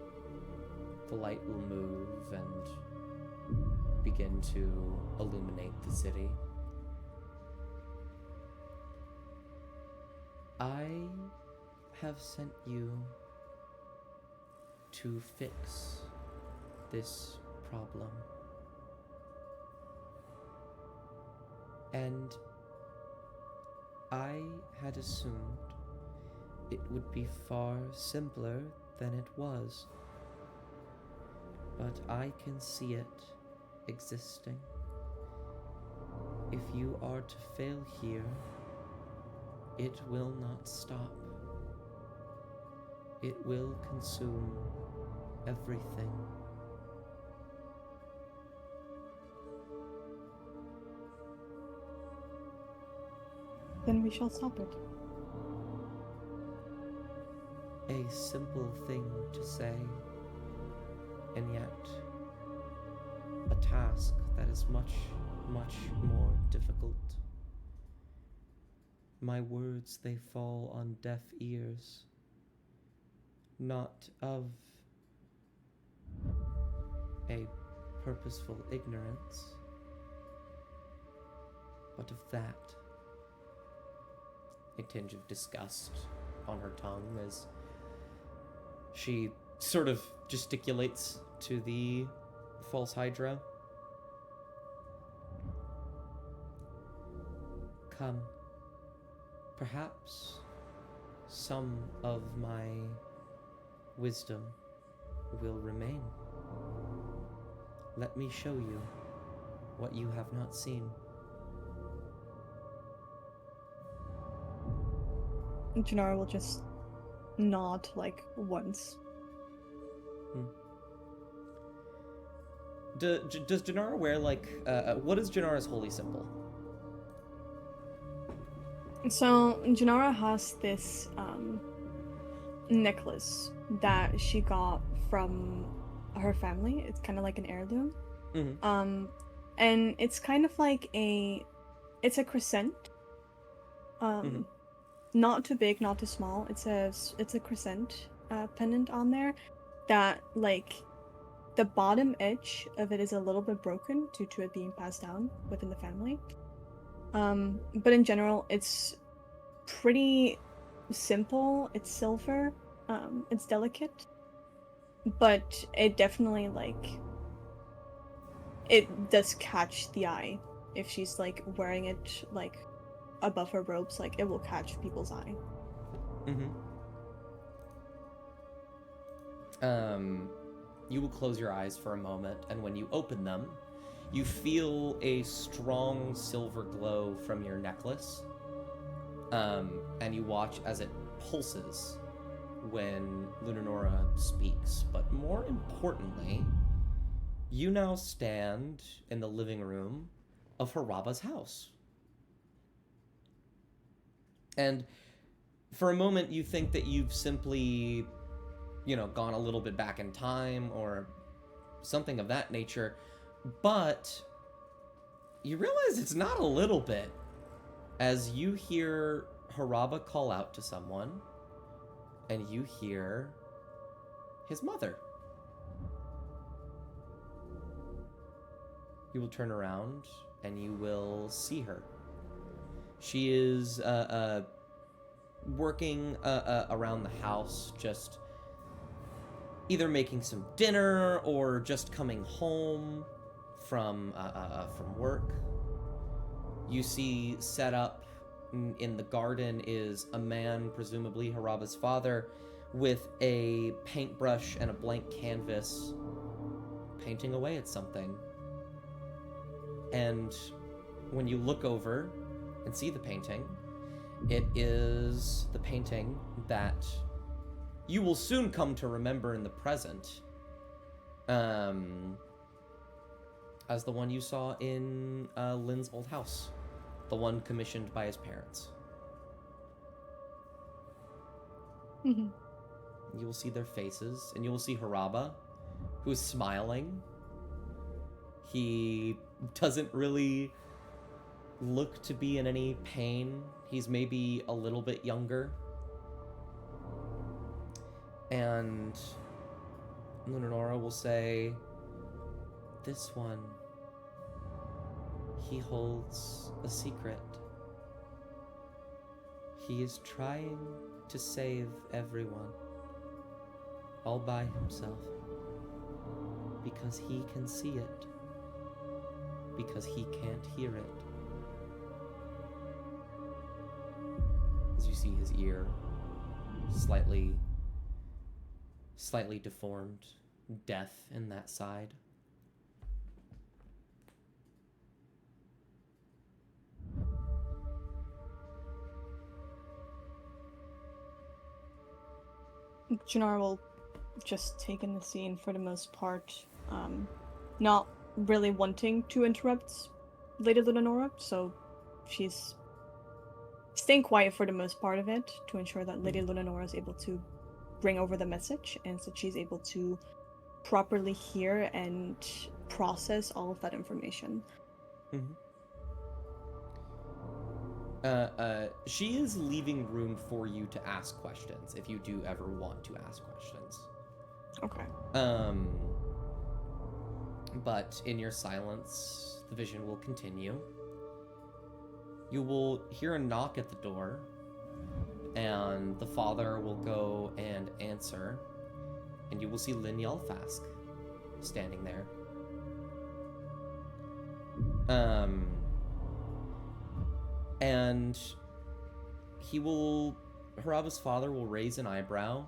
The light will move and begin to illuminate the city. I have sent you to fix this problem. And I had assumed it would be far simpler than it was. But I can see it existing. If you are to fail here, it will not stop. It will consume everything. Then we shall stop it. A simple thing to say, and yet a task that is much, much more difficult. My words, they fall on deaf ears, not of a purposeful ignorance, but of that. A tinge of disgust on her tongue as she sort of gesticulates to the false Hydra. Come. Perhaps some of my wisdom will remain. Let me show you what you have not seen. Janara will just nod like once. Does Janara wear like what is Janara's holy symbol? So Janara has this necklace that she got from her family. It's kind of like an heirloom. Mm-hmm. And it's kind of like it's a crescent. Mm-hmm. Not too big, not too small. It's a crescent pendant on there that like the bottom edge of it is a little bit broken due to it being passed down within the family. But in general, it's pretty simple. It's silver. It's delicate, but it definitely like it does catch the eye if she's like wearing it like above her robes. Like it will catch people's eye. You will close your eyes for a moment, and when you open them, you feel a strong silver glow from your necklace. And you watch as it pulses when Lunanora speaks. But more importantly, you now stand in the living room of Haraba's house. And for a moment, you think that you've simply, gone a little bit back in time or something of that nature. But you realize it's not a little bit. as you hear Haraba call out to someone, and you hear his mother. You will turn around and you will see her. She is working around the house, just either making some dinner or just coming home from work. You see set up in the garden is a man, presumably Haraba's father, with a paintbrush and a blank canvas, painting away at something. And when you look over and see the painting, it is the painting that you will soon come to remember in the present as the one you saw in Lynn's old house, the one commissioned by his parents. Mm-hmm. You will see their faces, and you will see Haraba, who's smiling. He doesn't really look to be in any pain. He's maybe a little bit younger. And Lunanora will say, "This one, he holds a secret. He is trying to save everyone, all by himself, because he can see it, because he can't hear it." As you see his ear slightly deformed, death in that side. Jannar will just take in the scene for the most part, not really wanting to interrupt Lady Lunanora, so she's staying quiet for the most part of it to ensure that Lady Lunanora is able to bring over the message, and so she's able to properly hear and process all of that information. Mm-hmm. She is leaving room for you to ask questions if you do ever want to ask questions. Okay. But in your silence, the vision will continue. You will hear a knock at the door, and the father will go and answer, and you will see Lynn Yelfask standing there. And Haraba's father will raise an eyebrow,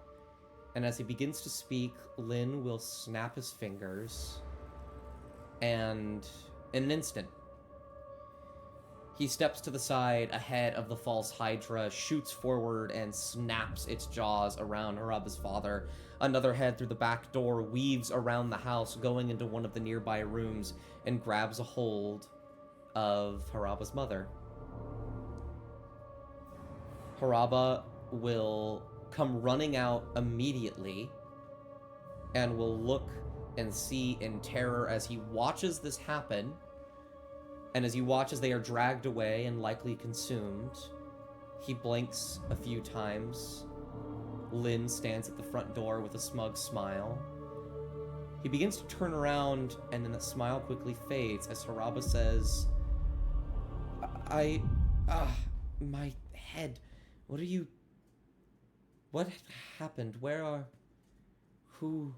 and as he begins to speak, Lynn will snap his fingers, and in an instant, he steps to the side ahead of the false Hydra, shoots forward, and snaps its jaws around Haraba's father. Another head through the back door weaves around the house, going into one of the nearby rooms, and grabs a hold of Haraba's mother. Haraba will come running out immediately and will look and see in terror as he watches this happen. And as you watch as they are dragged away and likely consumed, he blinks a few times. Lynn stands at the front door with a smug smile. He begins to turn around, and then that smile quickly fades as Haraba says, my head. What happened? Who?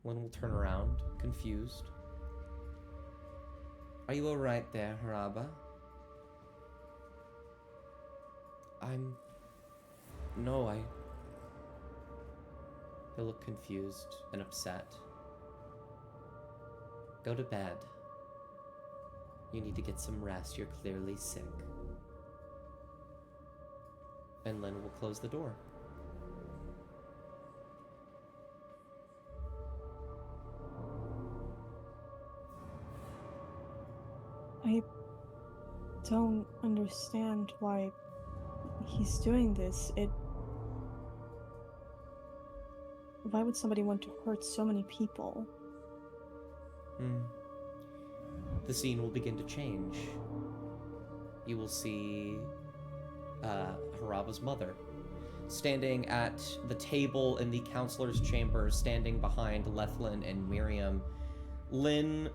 Lynn will turn around, confused. Are you alright there, Haraba? He'll look confused and upset. Go to bed. You need to get some rest. You're clearly sick. And Lynn will close the door. I don't understand why he's doing this. Why would somebody want to hurt so many people? The scene will begin to change. you will see Haraba's mother standing at the table in the counselor's chamber, standing behind Lethlin and Miriam. Lynn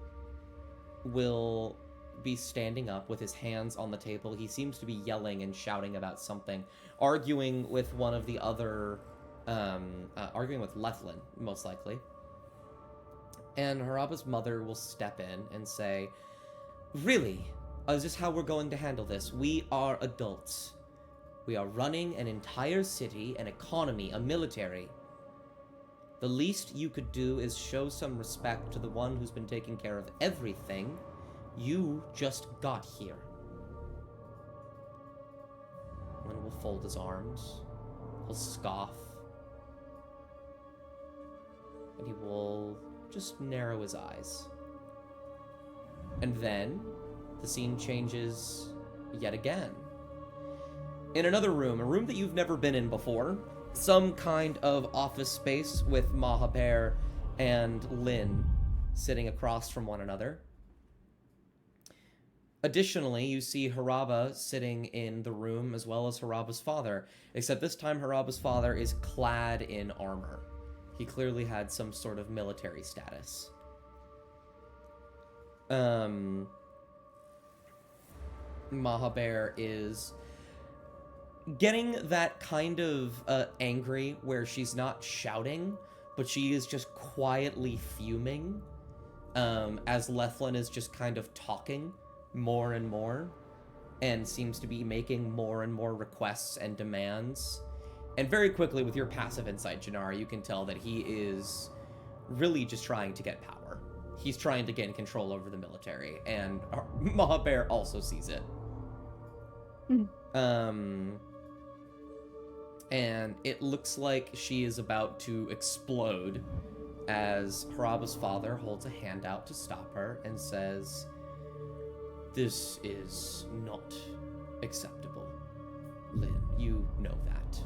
will be standing up with his hands on the table. He seems to be yelling and shouting about something, arguing with one of the other, arguing with Lethlin, most likely. And Haraba's mother will step in and say, "Really? Is this how we're going to handle this? We are adults. We are running an entire city, an economy, a military. The least you could do is show some respect to the one who's been taking care of everything. You just got here." Lynn will fold his arms. He'll scoff. And he will just narrow his eyes. And then the scene changes yet again. In another room, a room that you've never been in before, some kind of office space with Mahaber and Lynn sitting across from one another. Additionally, you see Haraba sitting in the room as well as Haraba's father, except this time Haraba's father is clad in armor. He clearly had some sort of military status. Mahaber is getting that kind of angry where she's not shouting, but she is just quietly fuming, as Lethlin is just kind of talking more and more, and seems to be making more and more requests and demands. And very quickly, with your passive insight, Janara, you can tell that he is really just trying to get power. He's trying to gain control over the military, and Mahaber also sees it. And it looks like she is about to explode as Haraba's father holds a hand out to stop her and says, "This is not acceptable, Lynn. You know that.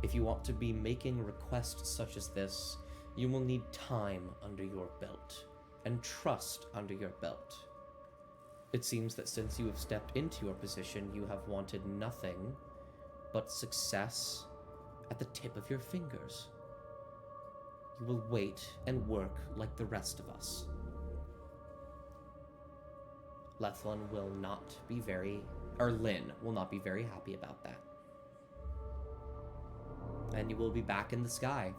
If you want to be making requests such as this, you will need time under your belt and trust under your belt. It seems that since you have stepped into your position, you have wanted nothing but success at the tip of your fingers. You will wait and work like the rest of us." Lethlin will not be very, or Lynn will not be very happy about that. And you will be back in the sky.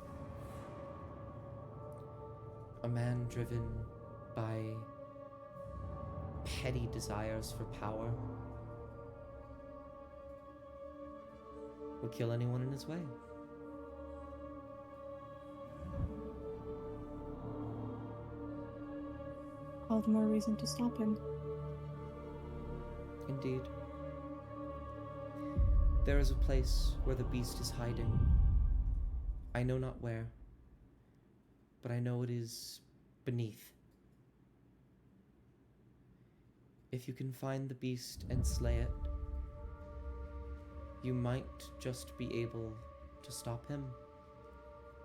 A man driven by petty desires for power would kill anyone in his way. All the more reason to stop him. Indeed. There is a place where the beast is hiding. I know not where, but I know it is beneath. If you can find the beast and slay it, you might just be able to stop him.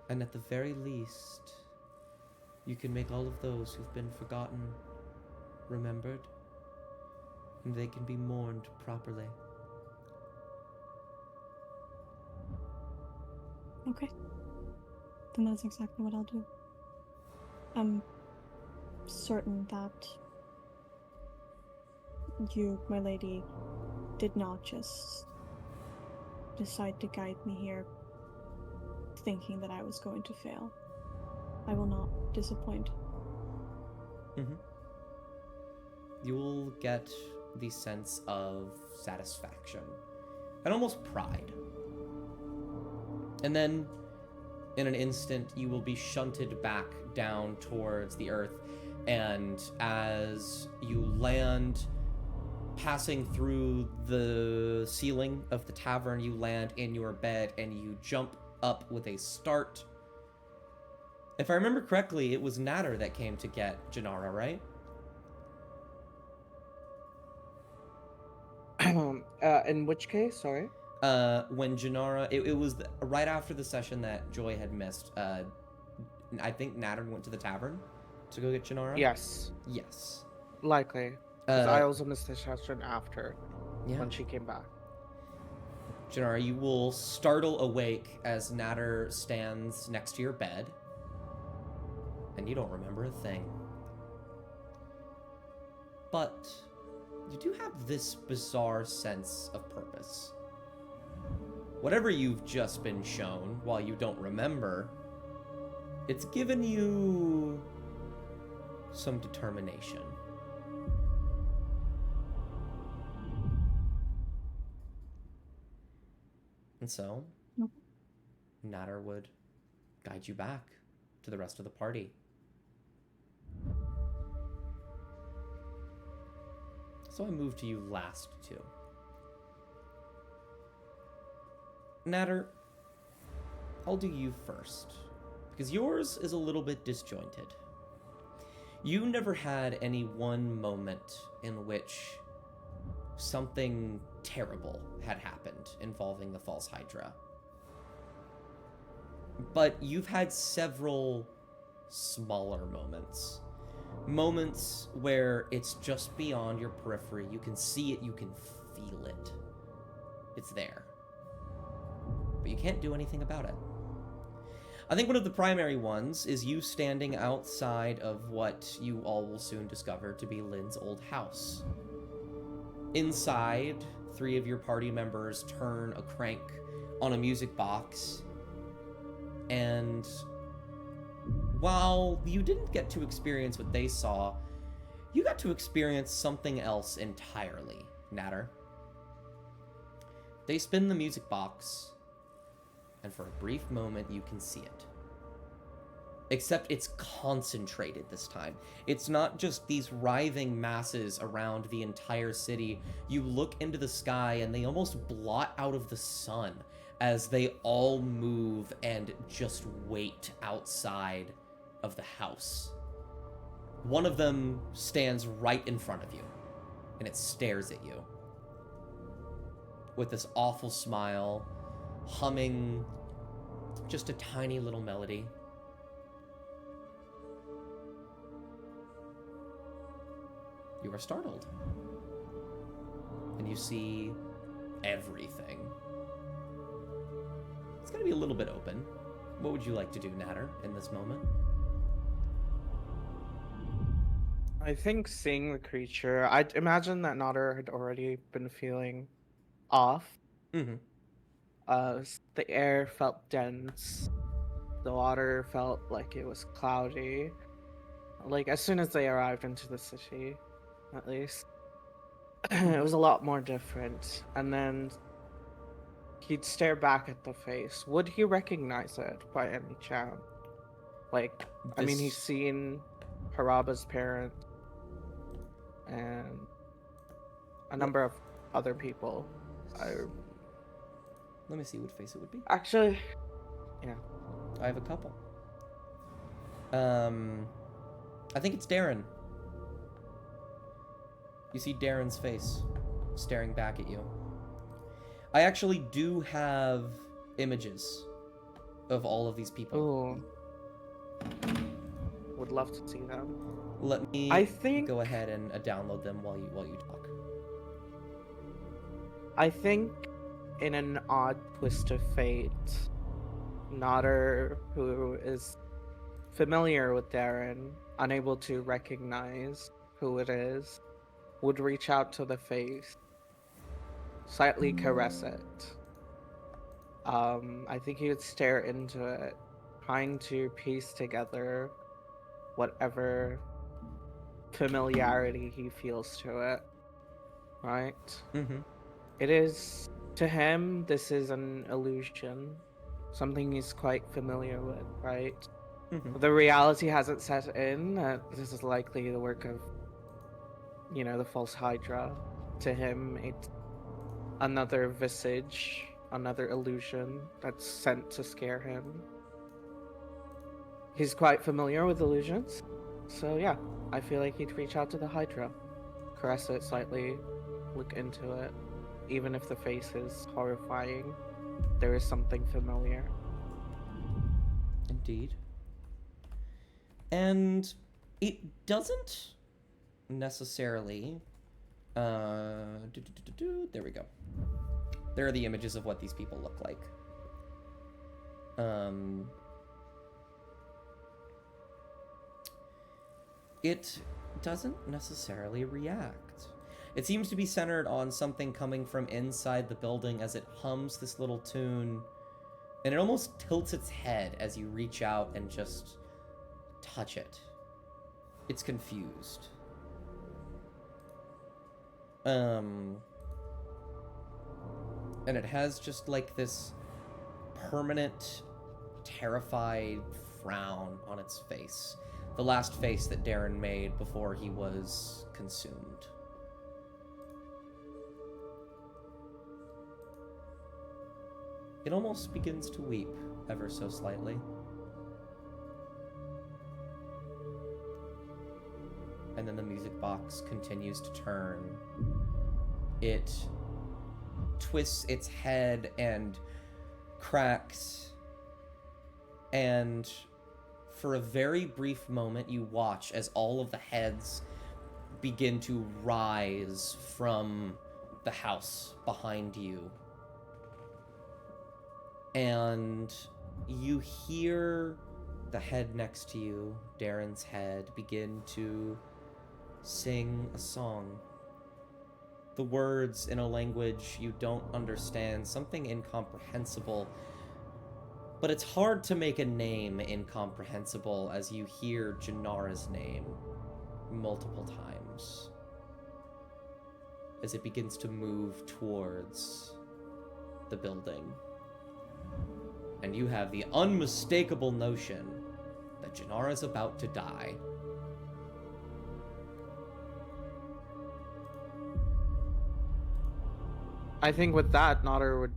And at the very least, you can make all of those who've been forgotten remembered, and they can be mourned properly. Okay. Then that's exactly what I'll do. I'm certain that you, my lady, did not just decide to guide me here thinking that I was going to fail. I will not disappoint. You will get the sense of satisfaction and almost pride. And then, in an instant, you will be shunted back down towards the earth, and as you land, passing through the ceiling of the tavern, you land in your bed, and you jump up with a start. If I remember correctly, it was Natter that came to get Janara, right? In which case, sorry? When Janara, it was right after the session that Joy had missed. I think Natter went to the tavern to go get Janara. Yes. Yes. Likely. Because I also missed the session after Yeah. when she came back. Janara, you will startle awake as Natter stands next to your bed, and you don't remember a thing. But you do have this bizarre sense of purpose. Whatever you've just been shown, while you don't remember, it's given you some determination. And so, Nope. Natter would guide you back to the rest of the party. So I move to you last two. Natter, I'll do you first, because yours is a little bit disjointed. You never had any one moment in which something terrible had happened involving the False Hydra. But you've had several smaller moments. Moments where it's just beyond your periphery. You can see it, you can feel it. It's there. But you can't do anything about it. I think one of the primary ones is you standing outside of what you all will soon discover to be Lynn's old house. Inside, 3 of your party members turn a crank on a music box, and while you didn't get to experience what they saw, you got to experience something else entirely, Natter. They spin the music box, and for a brief moment you can see it. Except it's concentrated this time. It's not just these writhing masses around the entire city. You look into the sky and they almost blot out of the sun as they all move and just wait outside of the house. One of them stands right in front of you, and it stares at you with this awful smile, humming just a tiny little melody. You are startled, and you see everything. It's going to be a little bit open. What would you like to do, Natter, in this moment? I think seeing the creature, I'd imagine that Nodder had already been feeling off. Mm-hmm. The air felt dense. The water felt like it was cloudy. Like, as soon as they arrived into the city, at least. It was a lot more different. And then he'd stare back at the face. Would he recognize it by any chance? Like, I mean, he's seen Haraba's parents and a number of other people. Let me see what face it would be. Actually, yeah. I have a couple. I think it's Darren. You see Darren's face staring back at you. I actually do have images of all of these people. Ooh. Would love to see them. Let me go ahead and download them while you talk. I think in an odd twist of fate, Nodder, who is familiar with Darren, unable to recognize who it is, would reach out to the face, slightly caress it. I think he would stare into it, trying to piece together whatever familiarity he feels to it. Right? Mm-hmm. It is, to him, this is an illusion. Something he's quite familiar with, right? Mm-hmm. The reality hasn't set in that this is likely the work of, the false Hydra. To him, it's another visage, another illusion that's sent to scare him. He's quite familiar with illusions, so yeah, I feel like he'd reach out to the Hydra, caress it slightly, look into it. Even if the face is horrifying, there is something familiar. Indeed. And it doesn't necessarily There we go. There are the images of what these people look like. It doesn't necessarily react. It seems to be centered on something coming from inside the building as it hums this little tune, and it almost tilts its head as you reach out and just touch it. It's confused. And it has just like this permanent, terrified frown on its face. The last face that Darren made before he was consumed. It almost begins to weep ever so slightly. And then the music box continues to turn. It twists its head and cracks. And for a very brief moment, you watch as all of the heads begin to rise from the house behind you. And you hear the head next to you, Darren's head, begin to sing a song. The words in a language you don't understand, something incomprehensible. But it's hard to make a name incomprehensible as you hear Janara's name multiple times. As it begins to move towards the building. And you have the unmistakable notion that Janara's about to die. I think with that, Nodder would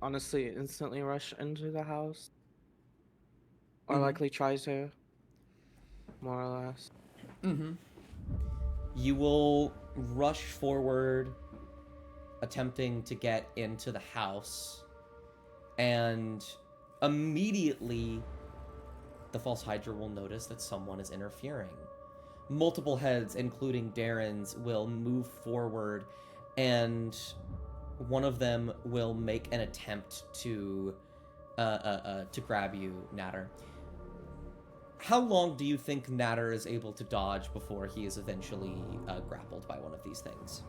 honestly instantly rush into the house. Or likely try to. More or less. You will rush forward, attempting to get into the house, and immediately the False Hydra will notice that someone is interfering. Multiple heads, including Darren's, will move forward, and one of them will make an attempt to grab you, Natter. How long do you think Natter is able to dodge before he is eventually grappled by one of these things?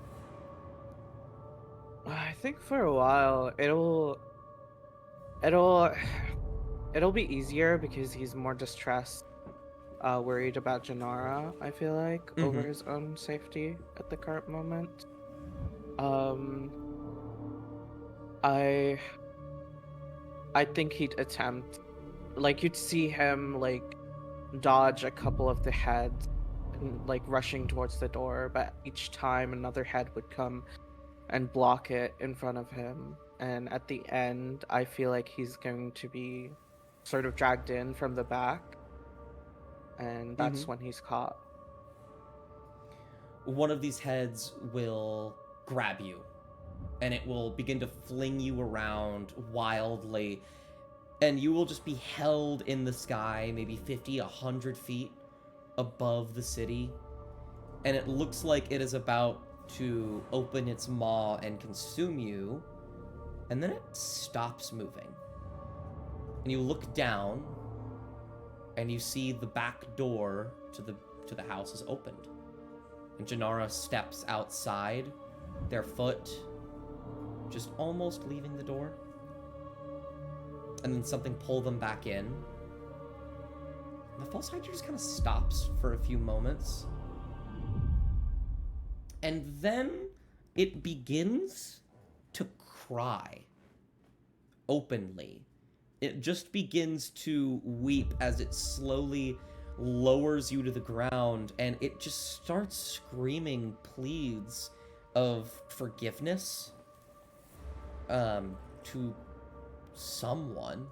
I think for a while it'll be easier because he's more distressed, worried about Janara, I feel like, over his own safety at the current moment. I think he'd attempt, like, you'd see him like dodge a couple of the heads and like rushing towards the door, but each time another head would come and block it in front of him, and at the end I feel like he's going to be sort of dragged in from the back, and that's when he's caught. One of these heads will grab you, and it will begin to fling you around wildly, and you will just be held in the sky, maybe 50, 100 feet above the city, and it looks like it is about to open its maw and consume you, and then it stops moving. And you look down, and you see the back door to the house is opened. And Janara steps outside, their foot just almost leaving the door. And then something pull them back in. And the False Hydra just kind of stops for a few moments. And then it begins to cry openly. It just begins to weep as it slowly lowers you to the ground, and it just starts screaming pleads of forgiveness to someone.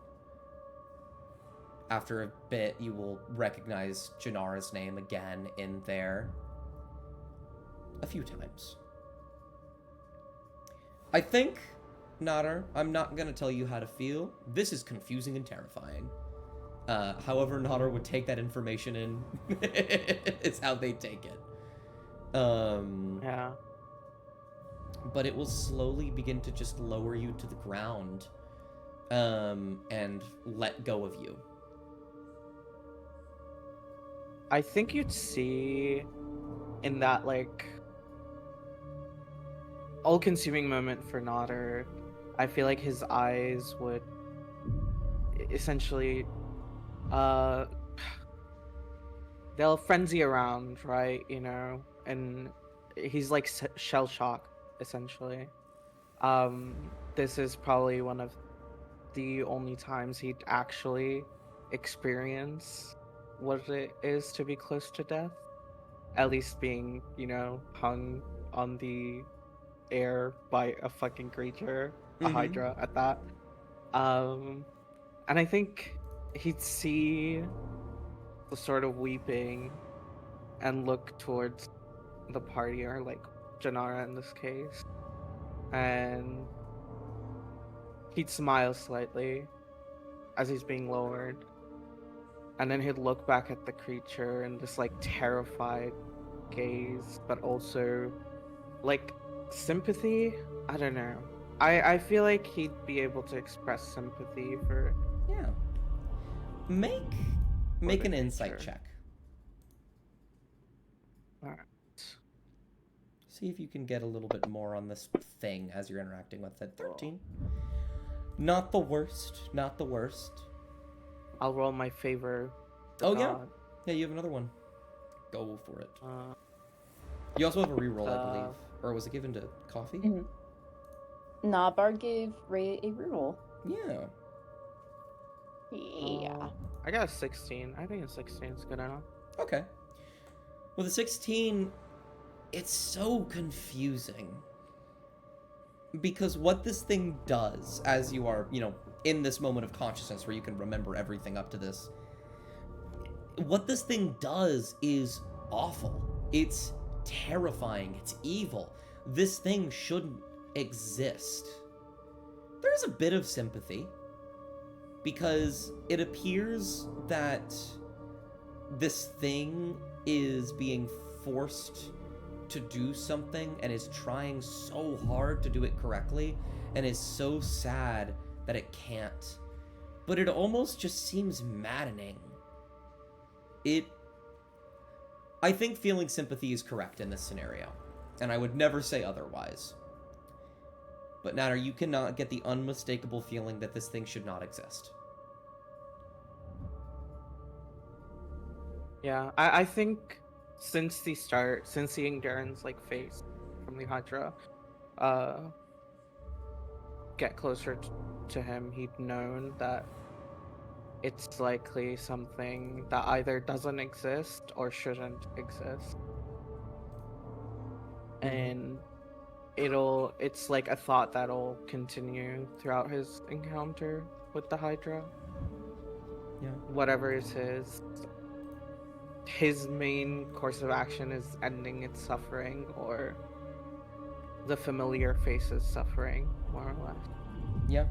After a bit, you will recognize Janara's name again in there. A few times. I think, Natter, I'm not gonna tell you how to feel. This is confusing and terrifying. However Natter would take that information in, it's how they take it. Yeah. but it will slowly begin to just lower you to the ground, and let go of you. I think you'd see in that like all-consuming moment for Nodder, I feel like his eyes would essentially uh they'll frenzy around, right? You know, and he's like shell shocked essentially. This is probably one of the only times he'd actually experience what it is to be close to death. At least being, you know, hung on the air by a fucking creature, a Mm-hmm. hydra at that. Um, and I think he'd see the sort of weeping and look towards the party, or like Janara in this case, and he'd smile slightly as he's being lowered, and then he'd look back at the creature in this like terrified gaze, but also like sympathy. I don't know. I feel like he'd be able to express sympathy for Yeah. Make the an insight creature. check. All right. See if you can get a little bit more on this thing as you're interacting with it. 13. Not the worst. Not the worst. I'll roll my favor. Oh, yeah. God. Yeah, you have another one. Go for it. Uh, You also have a reroll, I believe. Or was it given to Coffee? Nah, Bard gave Ray a reroll. Yeah. Yeah. I got a 16. I think a 16 is good enough. Okay. With a 16, it's so confusing. Because what this thing does, as you are, you know, in this moment of consciousness where you can remember everything up to this, what this thing does is awful. It's terrifying. It's evil. This thing shouldn't exist. There's a bit of sympathy, because it appears that this thing is being forced to do something and is trying so hard to do it correctly and is so sad that it can't. But it almost just seems maddening. I think feeling sympathy is correct in this scenario, and I would never say otherwise. But Natter, you cannot get the unmistakable feeling that this thing should not exist. Yeah, I think since seeing Darren's like face from the Hydra, get closer to him, he'd known that it's likely something that either doesn't exist or shouldn't exist. And it's like a thought that'll continue throughout his encounter with the Hydra. Yeah. Whatever is his main course of action is ending its suffering, or the familiar face's suffering, more or less. Yeah.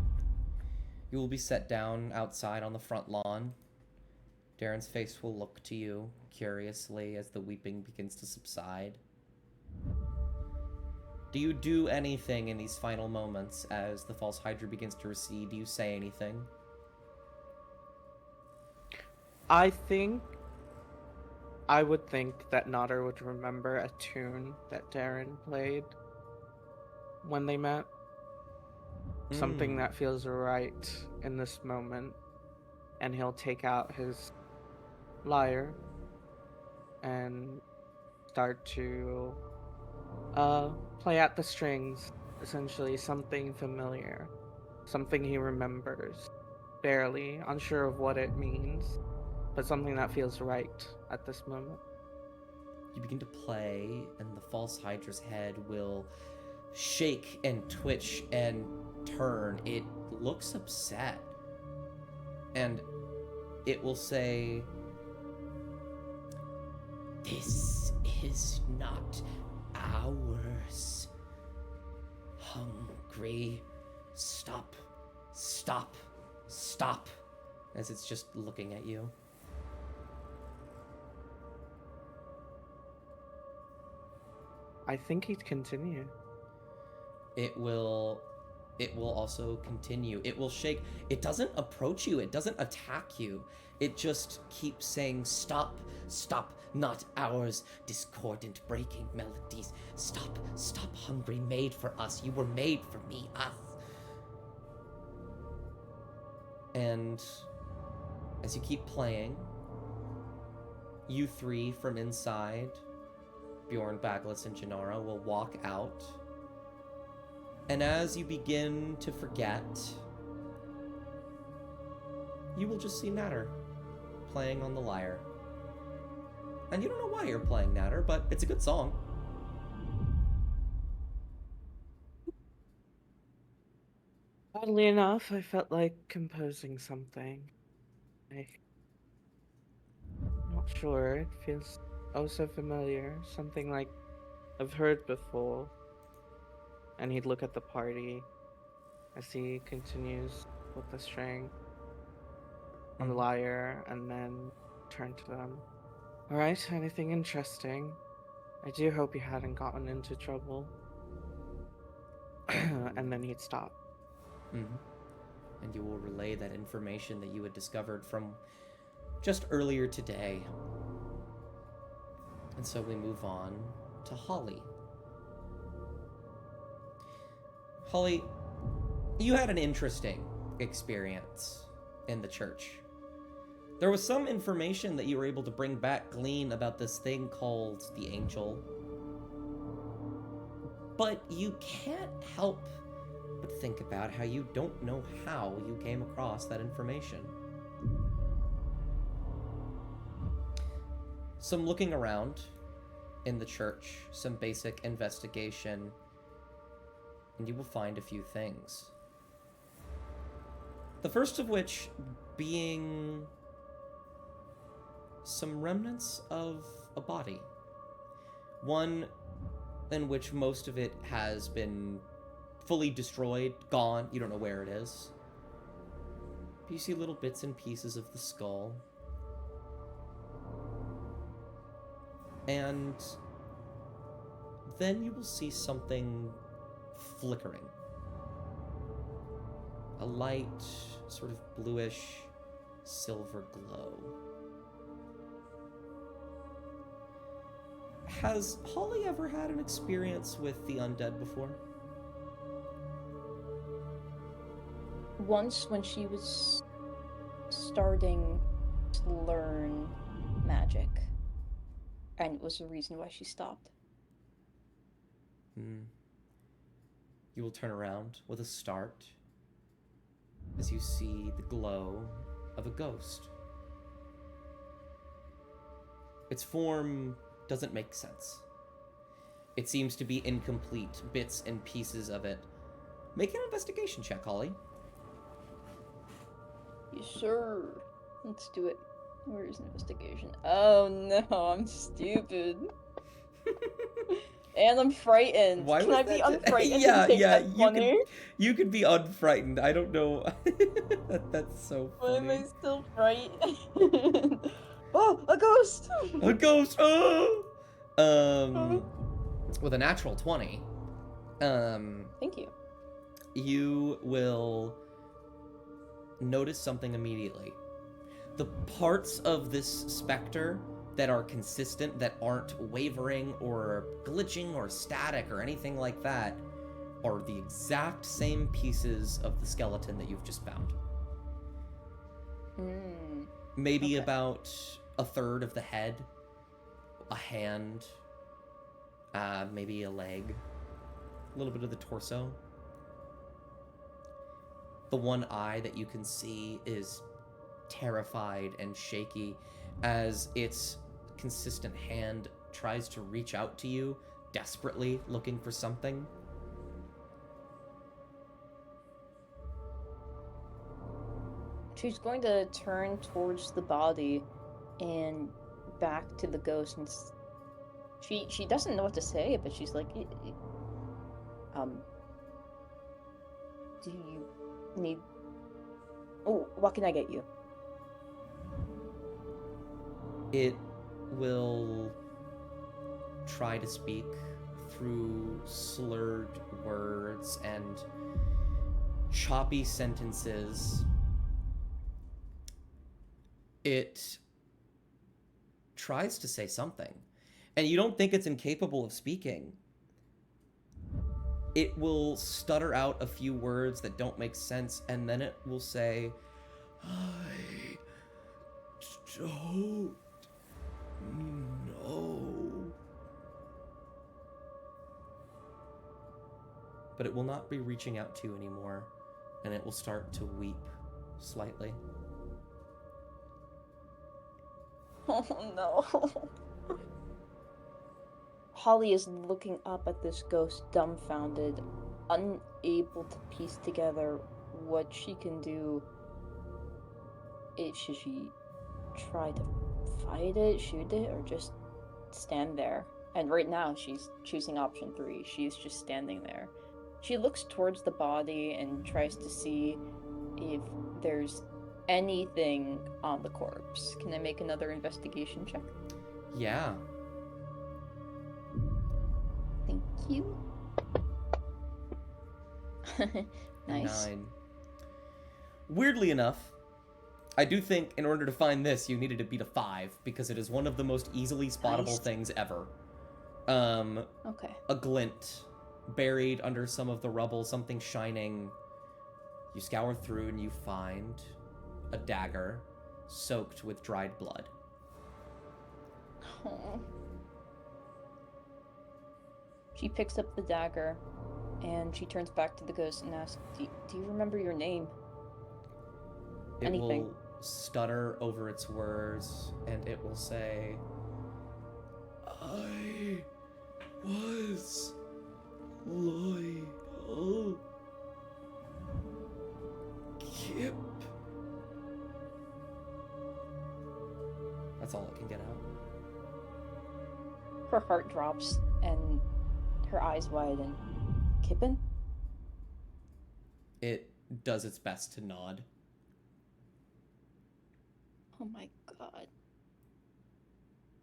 You will be set down outside on the front lawn. Darren's face will look to you curiously as the weeping begins to subside. Do you do anything in these final moments as the false Hydra begins to recede? Do you say anything? I would think that Nodder would remember a tune that Darren played when they met. Something that feels right in this moment. And he'll take out his lyre and start to play at the strings, essentially something familiar, something he remembers, barely, unsure of what it means, but something that feels right at this moment. You begin to play, and the false Hydra's head will shake and twitch and turn. It looks upset, and it will say, "This is not ours. Hungry. Stop. Stop. Stop." As it's just looking at you. I think he'd continue. it will also continue. It will shake. It doesn't approach you. It doesn't attack you. It just keeps saying, stop, stop, not ours, discordant breaking melodies. Stop, stop, hungry, made for us. You were made for me, us. And as you keep playing, you three from inside, Bjorn, Baglitz, and Janara, will walk out. And as you begin to forget, you will just see Natter playing on the lyre. And you don't know why you're playing Natter, but it's a good song. Oddly enough, I felt like composing something. I'm not sure. It feels oh so familiar. Something like I've heard before. And he'd look at the party as he continues with the string on the lyre and then turn to them. Alright, anything interesting? I do hope you hadn't gotten into trouble. And then he'd stop. Mm-hmm. And you will relay that information that you had discovered from just earlier today. And so we move on to Holly. Holly, you had an interesting experience in the church. There was some information that you were able to glean about this thing called the Angel. But you can't help but think about how you don't know how you came across that information. Some looking around in the church, some basic investigation, and you will find a few things. The first of which being some remnants of a body. One in which most of it has been fully destroyed, gone, you don't know where it is. But you see little bits and pieces of the skull. And then you will see something flickering. A light, sort of bluish, silver glow. Has Holly ever had an experience with the undead before? Once when she was starting to learn magic. And it was the reason why she stopped. You will turn around with a start as you see the glow of a ghost. Its form doesn't make sense. It seems to be incomplete, bits and pieces of it. Make an investigation check, Holly. Yes, sir. Let's do it. Where is investigation? Oh no, I'm stupid. And I'm frightened. Why Can was I be that unfrightened and take that 20? You could be unfrightened. I don't know. That's so Why am funny. I still frightened? Oh, a ghost! A ghost! Oh! With a natural 20, Thank you. you will notice something immediately. The parts of this specter that are consistent, that aren't wavering or glitching or static or anything like that, are the exact same pieces of the skeleton that you've just found. Maybe Okay. about a third of the head, a hand, maybe a leg, a little bit of the torso. The one eye that you can see is terrified and shaky as its consistent hand tries to reach out to you, desperately looking for something. She's going to turn towards the body and back to the ghost, and she doesn't know what to say, but she's like, do you need... Oh, what can I get you? It will try to speak through slurred words and choppy sentences. It tries to say something, and you don't think it's incapable of speaking. It will stutter out a few words that don't make sense, and then it will say, I don't know. But it will not be reaching out to you anymore, and it will start to weep slightly. Oh no. Holly is looking up at this ghost, dumbfounded, unable to piece together what she can do. Should she try to fight it, shoot it, or just stand there? And right now, she's choosing option 3. She's just standing there. She looks towards the body and tries to see if there's anything on the corpse. Can I make another investigation check? Yeah. Thank you. Nice. 9. Weirdly enough, I do think in order to find this, you needed to beat a 5, because it is one of the most easily spottable Nice. things ever. Okay. A glint buried under some of the rubble, something shining. You scour through and you find a dagger soaked with dried blood. Oh. She picks up the dagger and she turns back to the ghost and asks, do you remember your name? It Anything. will stutter over its words and it will say, I was loyal. Kip. That's all it can get out. Her heart drops and her eyes widen. Kippen? It does its best to nod. Oh my god.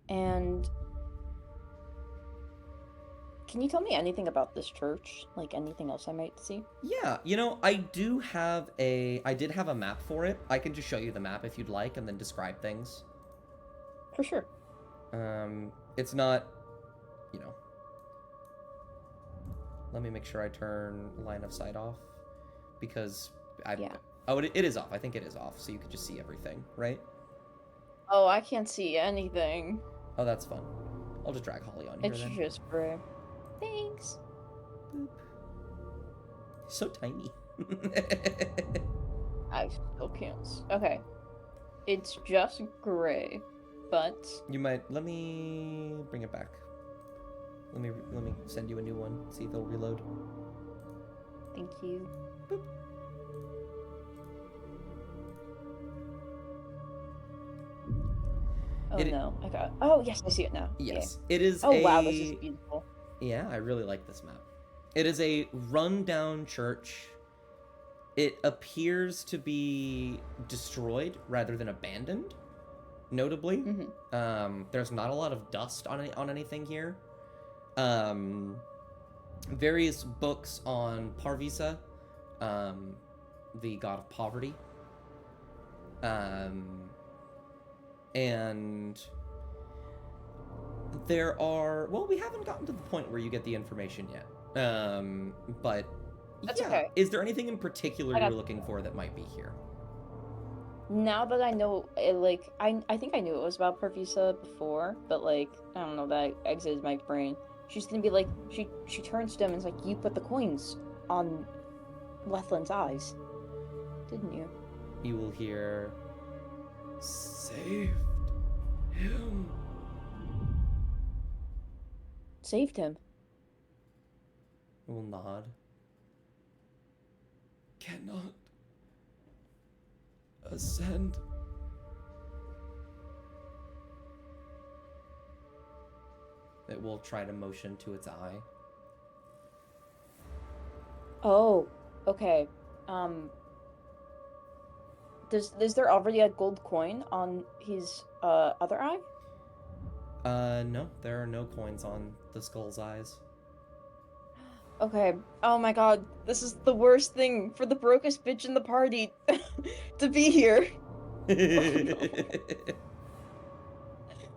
And can you tell me anything about this church? Like anything else I might see? Yeah, I did have a map for it. I can just show you the map if you'd like and then describe things. For sure. It's not, let me make sure I turn line of sight off because Yeah. Oh, it is off. I think it is off, so you could just see everything, right? Oh, I can't see anything. Oh, that's fun. I'll just drag Holly on here It's then. just gray. Thanks. Boop. So tiny. I still can't. Okay. It's just gray, but You might let me bring it back. Let me send you a new one. See if it'll reload. thank you. Boop. Oh It- no. I got. Oh yes, I see it now. Yes, it is. Yeah. Oh wow, this is beautiful. Yeah, I really like this map. It is a rundown church. It appears to be destroyed rather than abandoned, notably. There's not a lot of dust on anything here. Various books on Parvisa, the god of poverty. And there are, well, we haven't gotten to the point where you get the information yet. But That's yeah. okay. Is there anything in particular I got- you're looking for that might be here? Now that I know, I think I knew it was about Parvisa before, but I don't know, that exited my brain. She's gonna be like, she turns to him and is like, you put the coins on Lethland's eyes, didn't you? You will hear, saved him. Saved him. Will nod. Cannot ascend. It will try to motion to its eye. Oh, okay. Is there already a gold coin on his other eye? No, there are no coins on the skull's eyes. Okay. Oh my god, this is the worst thing for the brokest bitch in the party to be here. Oh no.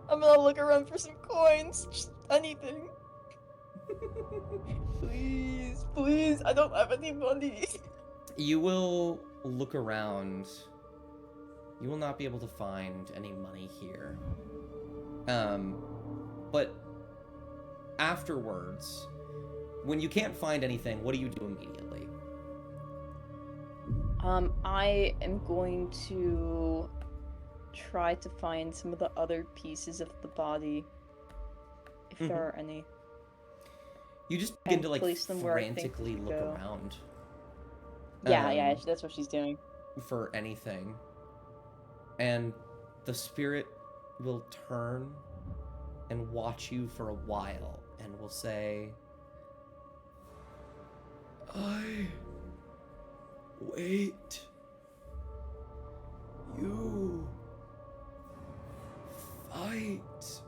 I'm gonna look around for some coins. Just anything. Please, please. I don't have any money. You will look around. You will not be able to find any money here. But afterwards, when you can't find anything, what do you do immediately? I am going to try to find some of the other pieces of the body, if there are any. You just begin And to like place them where I think frantically to look go. around Yeah, that's what she's doing. for anything. And the spirit will turn and watch you for a while and will say, I wait. You fight.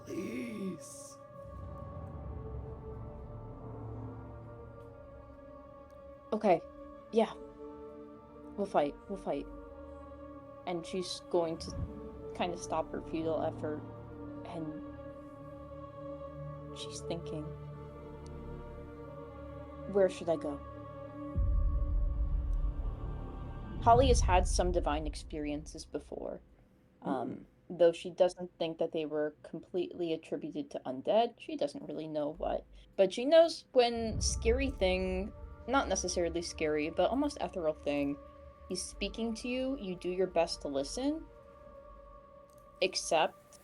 Please. Okay, yeah. We'll fight. And she's going to kind of stop her futile effort, and she's thinking, where should I go? Holly has had some divine experiences before. Though she doesn't think that they were completely attributed to undead, she doesn't really know what. But she knows when scary thing, not necessarily scary, but almost ethereal thing, is speaking to you, you do your best to listen. Except,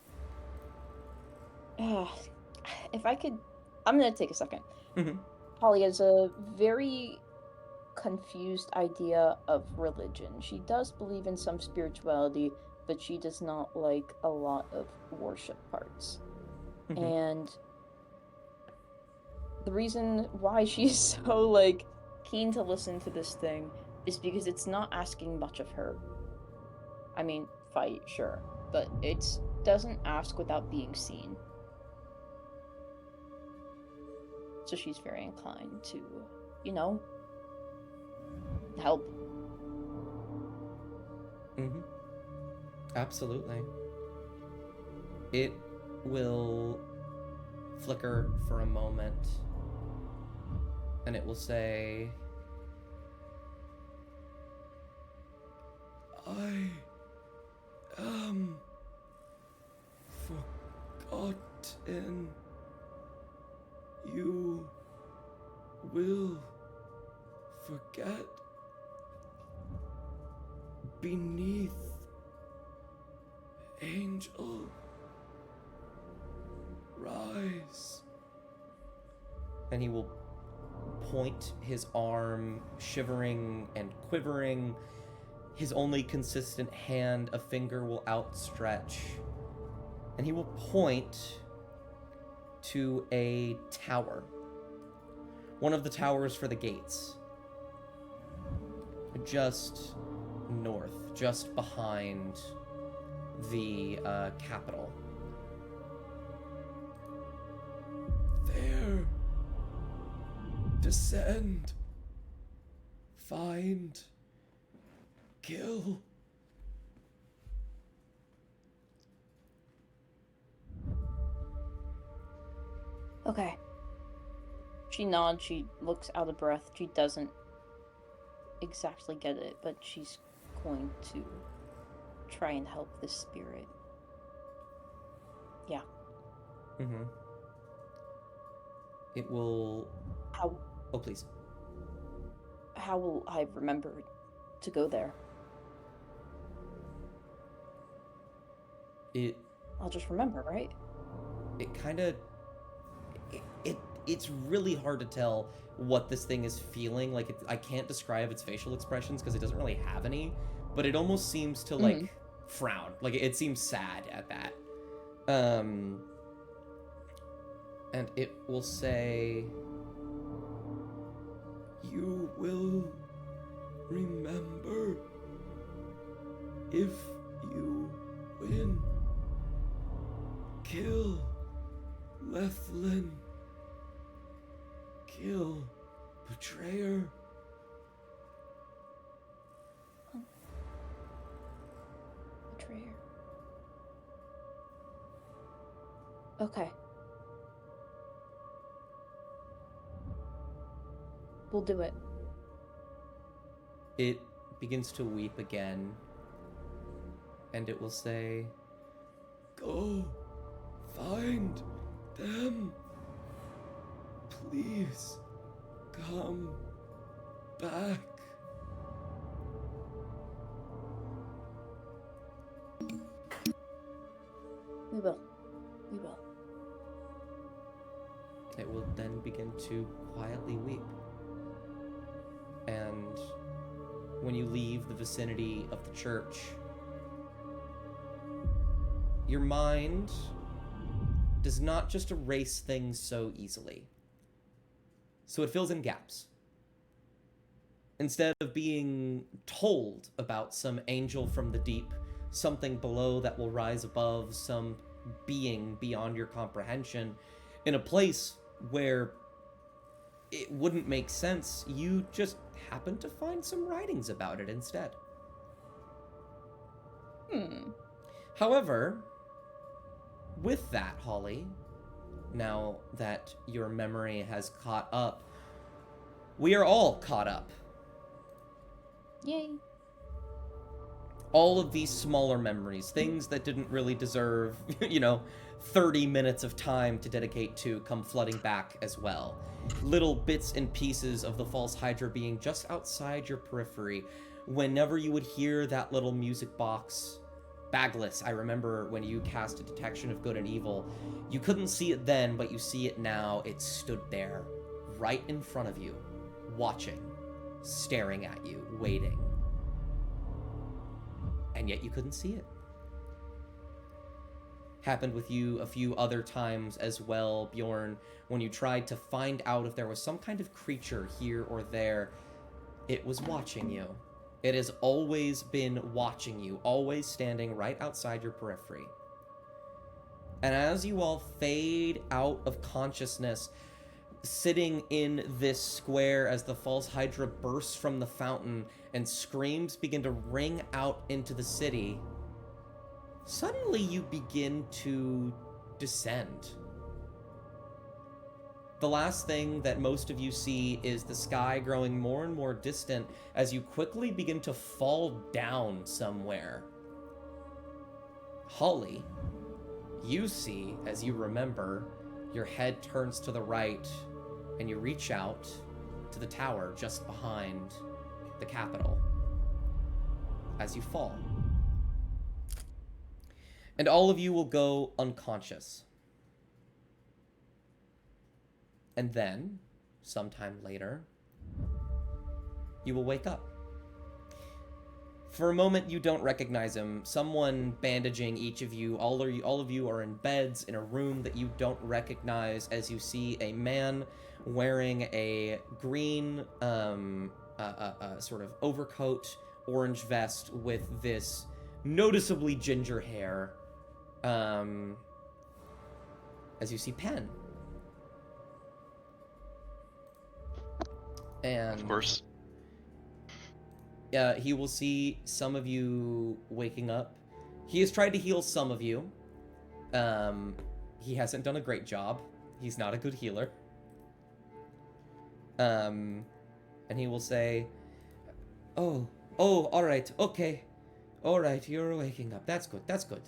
if I could, I'm gonna take a second. Holly has a very confused idea of religion. She does believe in some spirituality, but she does not like a lot of worship parts. And the reason why she's so like keen to listen to this thing is because it's not asking much of her. I mean, fight, sure, but it doesn't ask without being seen. So she's very inclined to, help. Absolutely. It will flicker for a moment, and it will say, I am forgotten. You will forget beneath angel rise. And he will point his arm, shivering and quivering. His only consistent hand, a finger, will outstretch, and he will point to a tower. One of the towers for the gates. Just north, just behind the capital. There. Descend. Find. Kill. Okay. She nods, she looks out of breath. She doesn't exactly get it, but she's going to try and help this spirit. Yeah. It will... How... Oh, please. How will I remember to go there? I'll just remember, right? It kind of... It's really hard to tell what this thing is feeling. Like, I can't describe its facial expressions because it doesn't really have any, but it almost seems to, like, frown. Like, it seems sad at that. And it will say, you will remember if you win. Kill Lethlin kill, betrayer. Betrayer. Okay. We'll do it. It begins to weep again, and it will say, "Go, find them. Please, come back." We will. We will. It will then begin to quietly weep. And when you leave the vicinity of the church, your mind does not just erase things so easily. So it fills in gaps. Instead of being told about some angel from the deep, something below that will rise above, some being beyond your comprehension, in a place where it wouldn't make sense, you just happen to find some writings about it instead. However, with that, Holly, now that your memory has caught up, we are all caught up. Yay. All of these smaller memories, things that didn't really deserve, 30 minutes of time to dedicate to, come flooding back as well. Little bits and pieces of the false Hydra being just outside your periphery. Whenever you would hear that little music box, Bagless, I remember when you cast a detection of good and evil, you couldn't see it then, but you see it now. It stood there, right in front of you, watching, staring at you, waiting. And yet you couldn't see it. Happened with you a few other times as well, Bjorn, when you tried to find out if there was some kind of creature here or there. It was watching you. It has always been watching you, always standing right outside your periphery. And as you all fade out of consciousness, sitting in this square as the false Hydra bursts from the fountain and screams begin to ring out into the city, suddenly you begin to descend. The last thing that most of you see is the sky growing more and more distant as you quickly begin to fall down somewhere. Holly, you see, as you remember, your head turns to the right and you reach out to the tower just behind the Capitol as you fall. And all of you will go unconscious. And then, sometime later, you will wake up. For a moment, you don't recognize him. Someone bandaging each of you. All of you are in beds in a room that you don't recognize as you see a man wearing a green sort of overcoat, orange vest with this noticeably ginger hair. As you see Penn. And Of course. he will see some of you waking up. He has tried to heal some of you. He hasn't done a great job. He's not a good healer. And he will say, Oh, all right, okay. All right, you're waking up. That's good.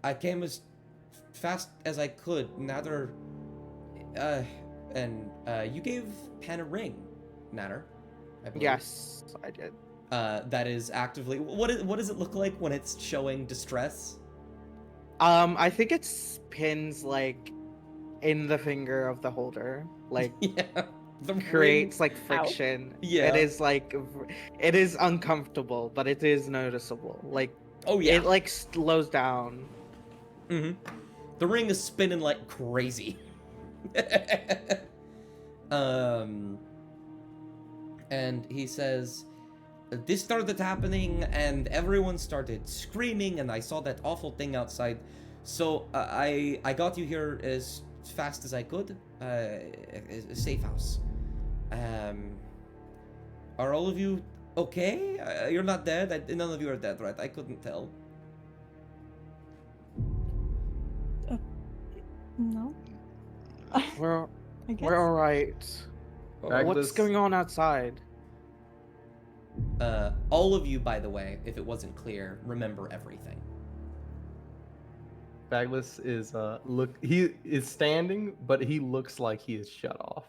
I came as fast as I could. Natter, you gave Penn a ring, Natter, I believe. Yes, I did. That is actively. What does it look like when it's showing distress? I think it's pins like in the finger of the holder, like Yeah, the creates ring. like friction. Yeah. It is like it is uncomfortable, but it is noticeable. Like Oh yeah. it like slows down. Mm-hmm. The ring is spinning like crazy. And he says, this started happening and everyone started screaming and I saw that awful thing outside. So I got you here as as fast as I could. A safe house. Are all of you okay? You're not dead? None of you are dead, right? I couldn't tell. No. We're I guess. we're all right. Bagless- What's going on outside? All of you, by the way, if it wasn't clear, remember everything. Bagless is he is standing, but he looks like he is shut off.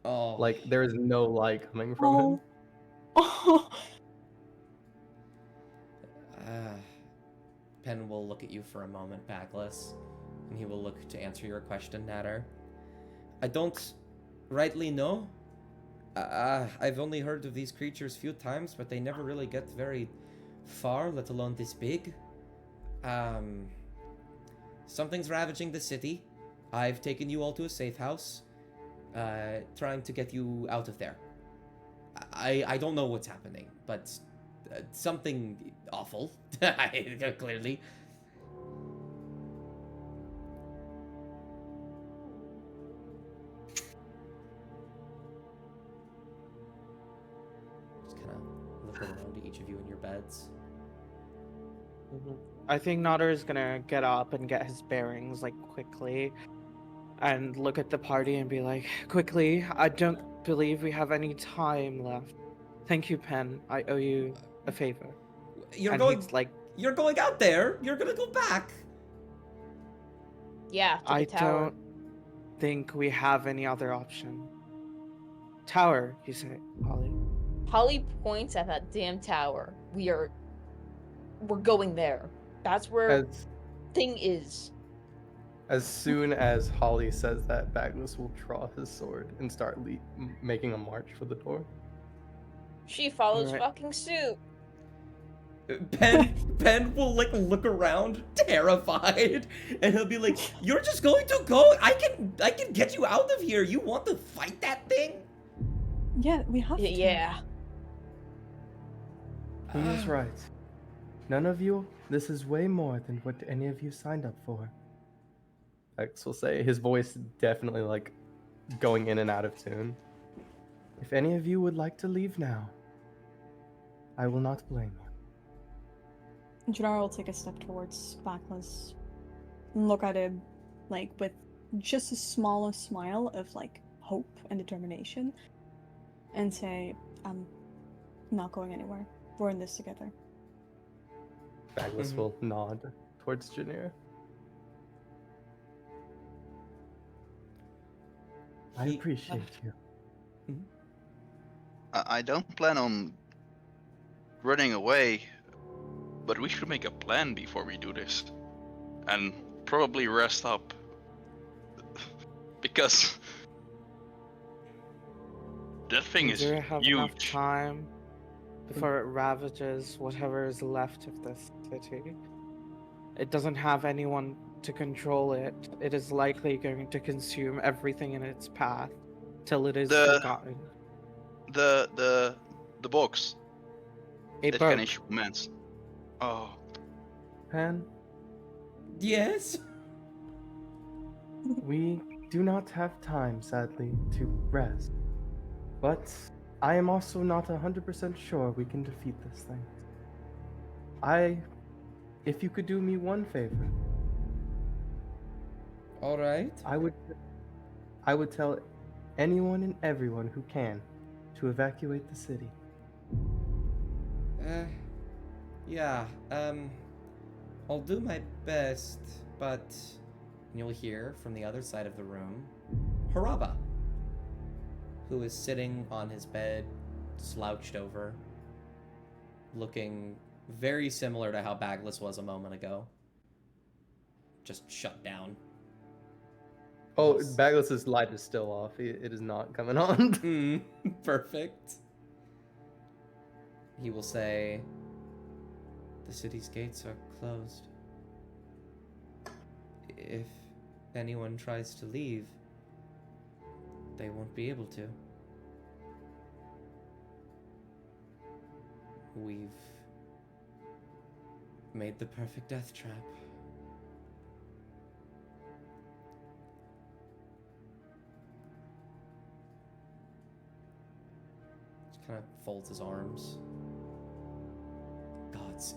Oh. Like there is no light coming from him. Oh. Pen will look at you for a moment, Backless, and he will look to answer your question, Natter. I don't rightly know. I've only heard of these creatures few times, but they never really get very far, let alone this big. Something's ravaging the city. I've taken you all to a safe house, trying to get you out of there. I don't know what's happening, but something awful, clearly. Just kind of look around to each of you in your beds. I think Nodder is gonna get up and get his bearings like quickly, and look at the party and be like, "Quickly! I don't believe we have any time left. Thank you, Pen. I owe you a favor." You're And going. he's like, You're going out there. You're gonna go back. Yeah, to the "I tower. don't think we have any other option." Tower, you say, Holly. Holly points at that damn tower. We're going there. That's where As thing is. as soon as Holly says that, Bagless will draw his sword and start making a march for the door. She follows Alright. fucking suit. Pen will like look around terrified, and he'll be like, "You're just going to go? I can get you out of here. You want to fight that thing?" Yeah, we have to. Yeah. He is right. None of you, this is way more than what any of you signed up for. X will say, his voice definitely like going in and out of tune. If any of you would like to leave now, I will not blame you. Janara will take a step towards Backless and look at him, like, with just a smallest smile of, like, hope and determination, and say, I'm not going anywhere. We're in this together. Bagless will nod towards Janir. I appreciate you. I don't plan on running away, but we should make a plan before we do this. And probably rest up. Because that thing is Do we have enough huge. time before it ravages whatever is left of this city? It doesn't have anyone to control it. It is likely going to consume everything in its path till it is forgotten. The box It that broke. can issue commands. Oh, Pan, Yes. we do not have time, sadly, to rest. But I am also not 100% sure we can defeat this thing. If you could do me one favor, All right. I would tell anyone and everyone who can to evacuate the city. Yeah. I'll do my best, but you'll hear from the other side of the room, Haraba, who is sitting on his bed, slouched over, looking very similar to how Bagless was a moment ago. Just shut down. Oh, Yes. Bagless's light is still off. It is not coming on. Perfect. He will say, "The city's gates are closed. If anyone tries to leave, they won't be able to. We've made the perfect death trap." Kind of folds his arms. Gods,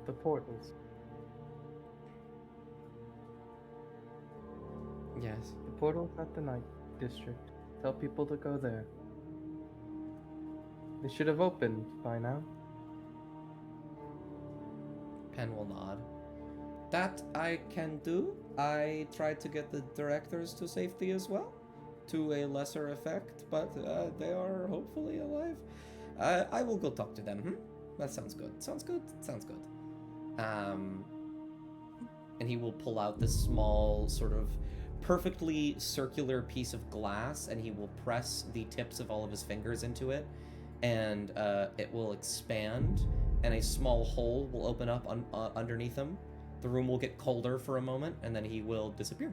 The portals. Yes. The portals at the Night District. Tell people to go there. They should have opened by now. Pen will nod. That I can do. I tried to get the directors to safety as well, to a lesser effect, but they are hopefully alive. I will go talk to them. That sounds good. Sounds good. Sounds good. And he will pull out this small, sort of perfectly circular piece of glass, and he will press the tips of all of his fingers into it, and it will expand, and a small hole will open up underneath him. The room will get colder for a moment, and then he will disappear.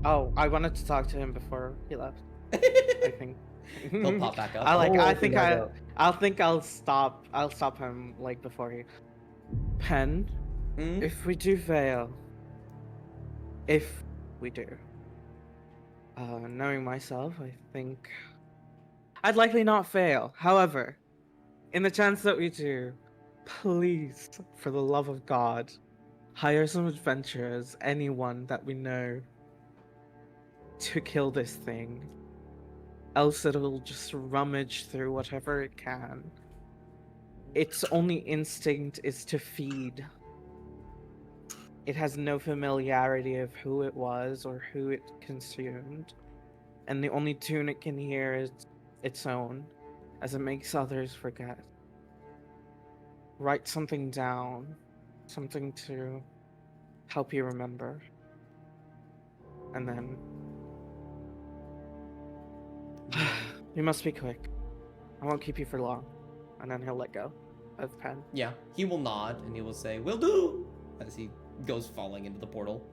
Oh, I wanted to talk to him before he left. I think He'll pop back up. I'll stop him like before he. Pen, Mm? if we do fail, if we do, knowing myself, I think I'd likely not fail. However, in the chance that we do, please, for the love of God, hire some adventurers, anyone that we know, to kill this thing. Else it'll just rummage through whatever it can. Its only instinct is to feed. It has no familiarity of who it was or who it consumed. And the only tune it can hear is its own, as it makes others forget. Write something down, something to help you remember. And then... You must be quick. I won't keep you for long. And then he'll let go of Pen. Yeah, he will nod, and he will say, "Will do," as he goes falling into the portal.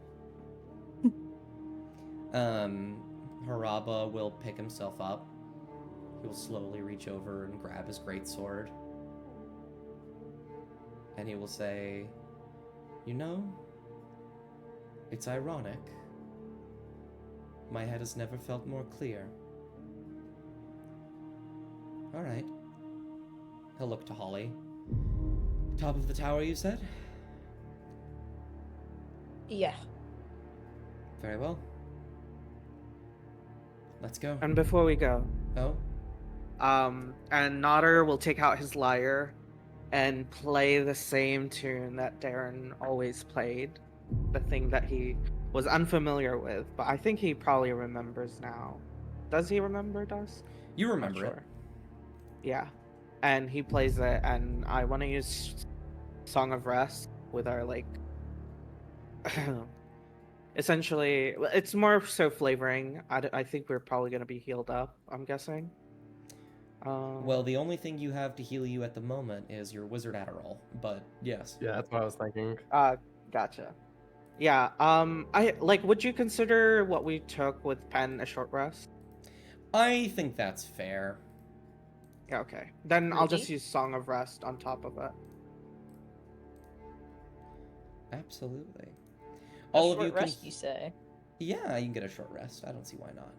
Haraba will pick himself up. He will slowly reach over and grab his greatsword. And he will say, "You know, it's ironic. My head has never felt more clear." All right. He'll look to Holly. Top of the tower, you said? Yeah. Very well. Let's go. And before we go, Oh? and Nodder will take out his lyre and play the same tune that Darren always played. The thing that he was unfamiliar with, but I think he probably remembers now. Does he remember, You Not remember it. sure. Yeah. And he plays it, and I want to use Song of Rest with our, like... essentially, it's more so flavoring. I think we're probably going to be healed up, I'm guessing. Well, the only thing you have to heal you at the moment is your wizard Adderall, but yes. Yeah, that's what I was thinking. Gotcha. Yeah, would you consider what we took with Pen a short rest? I think that's fair. Yeah, okay. Then I'll just Really? use Song of Rest on top of it. Absolutely. A All of short you can... rest, you say? Yeah, you can get a short rest. I don't see why not.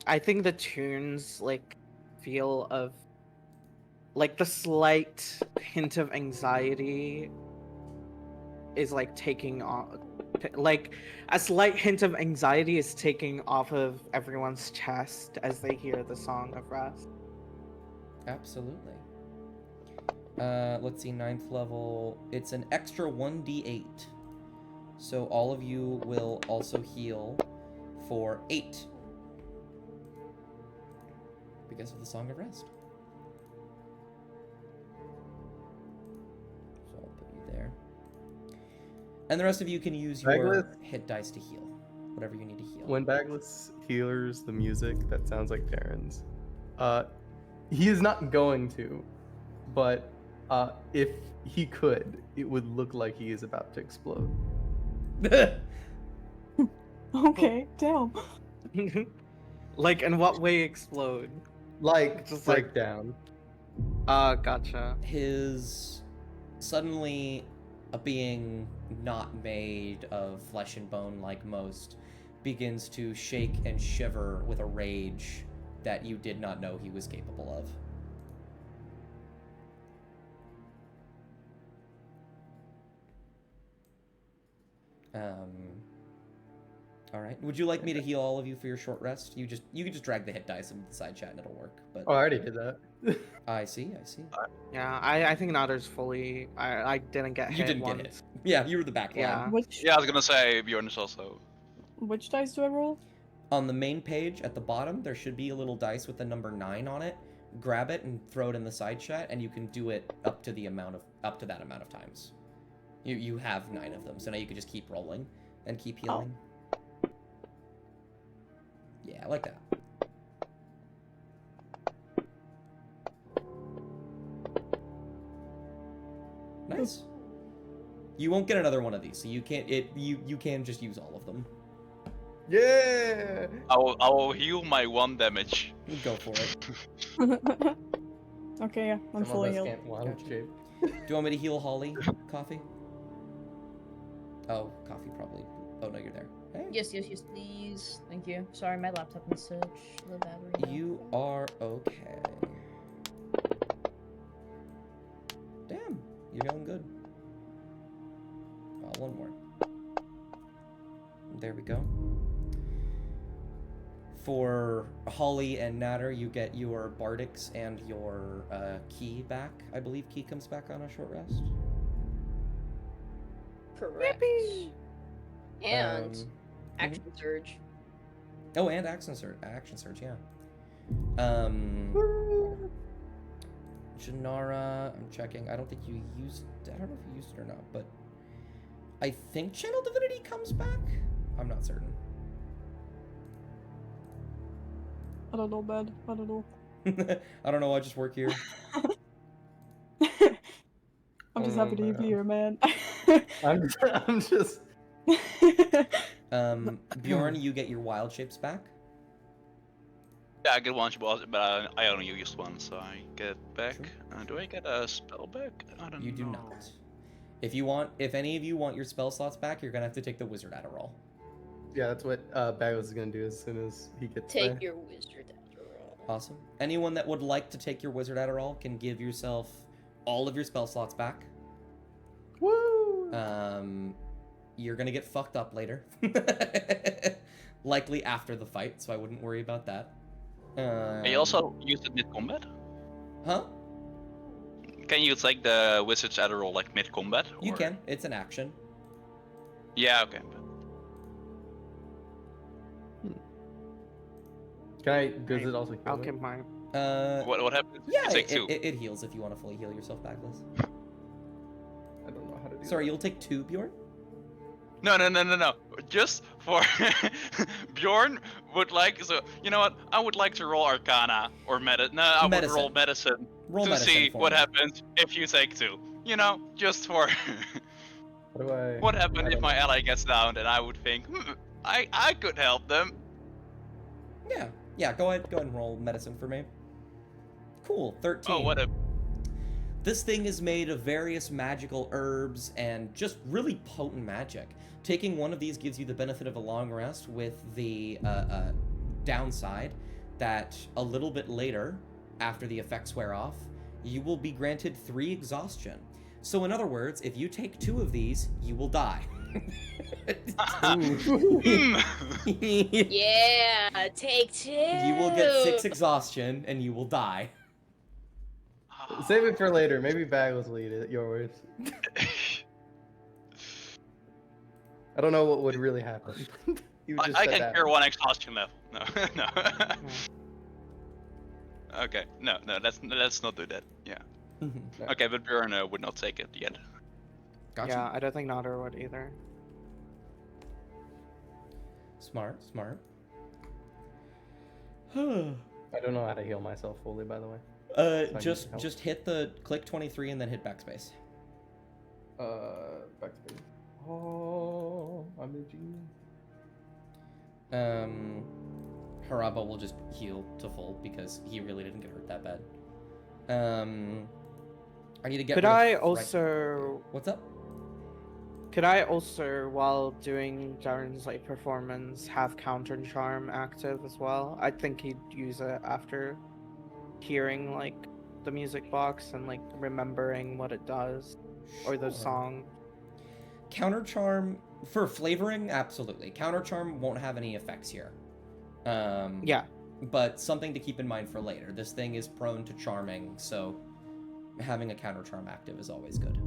I think the tunes, feel of... the slight hint of anxiety is, taking off... a slight hint of anxiety is taking off of everyone's chest as they hear the Song of Rest. Absolutely. Let's see, 9th level. It's an extra 1d8. So all of you will also heal for 8. Because of the Song of Rest. So I'll put you there. And the rest of you can use your Bagless? hit dice to heal. Whatever you need to heal. When Bagless hears the music that sounds like Darren's, he is not going to, but if he could, it would look like he is about to explode. Okay, damn. In what way explode? Just breakdown. Gotcha. His suddenly a being not made of flesh and bone like most, begins to shake and shiver with a rage that you did not know he was capable of. All right. Would you like me to heal all of you for your short rest? You can just drag the hit dice into the side chat and it'll work. But Oh, I already did that. I see. Yeah, I think Nader's fully. I didn't get You hit didn't once. get hit. Yeah, you were the back line. Yeah. Yeah, I was gonna say Bjorn is also. Which dice do I roll? On the main page at the bottom, there should be a little dice with the number 9 on it. Grab it and throw it in the side chat, and you can do it up to that amount of times. You have 9 of them, so now you can just keep rolling and keep healing. Yeah, like that. Nice. You won't get another one of these, so you can't. You can just use all of them. Yeah. I will heal my 1 damage. Go for it. Okay, yeah, I'm Some fully of us healed. can't wild Gotcha. shape. Do you want me to heal Holly? Coffee? Oh, Coffee probably. Oh no, you're there. Hey. Yes, please. Thank you. Sorry, my laptop is such low battery. now. You are okay. Damn, you're feeling good. One more. There we go. For Holly and Natter, you get your Bardics and your Key back. I believe Key comes back on a short rest. Correct. And action surge. Oh, and action surge, yeah. Janara, I'm checking. I don't think you used. I don't know if you used it or not, but I think Channel Divinity comes back. I'm not certain. I don't know, man. I don't know. I don't know. I just work here. I'm just happy to be man. here, man. I'm just. Bjorn, you get your wild shapes back. Yeah, I get 1 spell, but I only used 1, so I get it back. Sure. Do I get a spell back? I don't know. You do not. If any of you want your spell slots back, you're gonna have to take the wizard Adderall. Yeah, that's what Bagos is gonna do as soon as he gets Take there. your wizard Adderall. Awesome. Anyone that would like to take your wizard Adderall can give yourself all of your spell slots back. Woo! You're gonna get fucked up later. Likely after the fight, so I wouldn't worry about that. Can you also use it mid-combat? Huh? Can you take the Wizard's Adderall like mid-combat? You or- can. It's an action. Yeah, okay. Can I? Does it also? I'll kill keep me? mine. What happens? Yeah, You take 2. it heals if you want to fully heal yourself, Bagless. I don't know how to do. Sorry, that. you'll take 2, Bjorn? No. Just for Bjorn would like. So you know what? I would like to roll Arcana or Medicine. No, I would roll Medicine Roll to medicine see for what me. happens if you take 2. You know, just for What do I? what happens I if don't my know. ally gets down, and I would think, I could help them. Yeah, go ahead and roll medicine for me. Cool, 13. Oh, what a. This thing is made of various magical herbs and just really potent magic. Taking one of these gives you the benefit of a long rest, with the downside that a little bit later, after the effects wear off, you will be granted 3 exhaustion. So in other words, if you take 2 of these, you will die. Yeah, take 2. You will get 6 exhaustion and you will die. Save it for later. Maybe Bagos will eat it. Yours. I don't know what would really happen. You just I said can that. cure 1 exhaustion level. No. Okay, no, let's not do that. Yeah. Okay, but Bjorn would not take it yet. Gotcha. Yeah, I don't think Nader would either. Smart. I don't know how to heal myself fully, by the way. Just help. hit the click 23 and then hit backspace. Backspace. Oh, I'm a genius. Haraba will just heal to full because he really didn't get hurt that bad. I need to get. Could rid of I fright- also? What's up? Could I also, while doing Darren's like performance, have counter charm active as well? I think he'd use it after hearing like the music box and like remembering what it does, or the Sure. song. Counter charm for flavoring, absolutely. Counter charm won't have any effects here. Yeah. But something to keep in mind for later. This thing is prone to charming, so having a counter charm active is always good.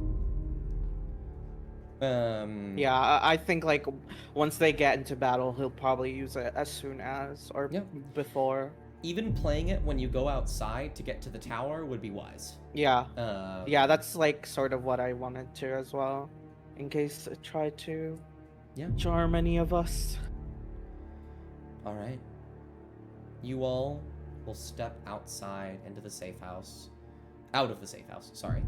Yeah, I think like once they get into battle, he'll probably use it as soon as or Yeah. before. Even playing it when you go outside to get to the tower would be wise. Yeah. Um, Yeah, that's like sort of what I wanted to as well, in case it tried to charm any of us. All right. You all will step outside into the safe house. Out of the safe house, sorry.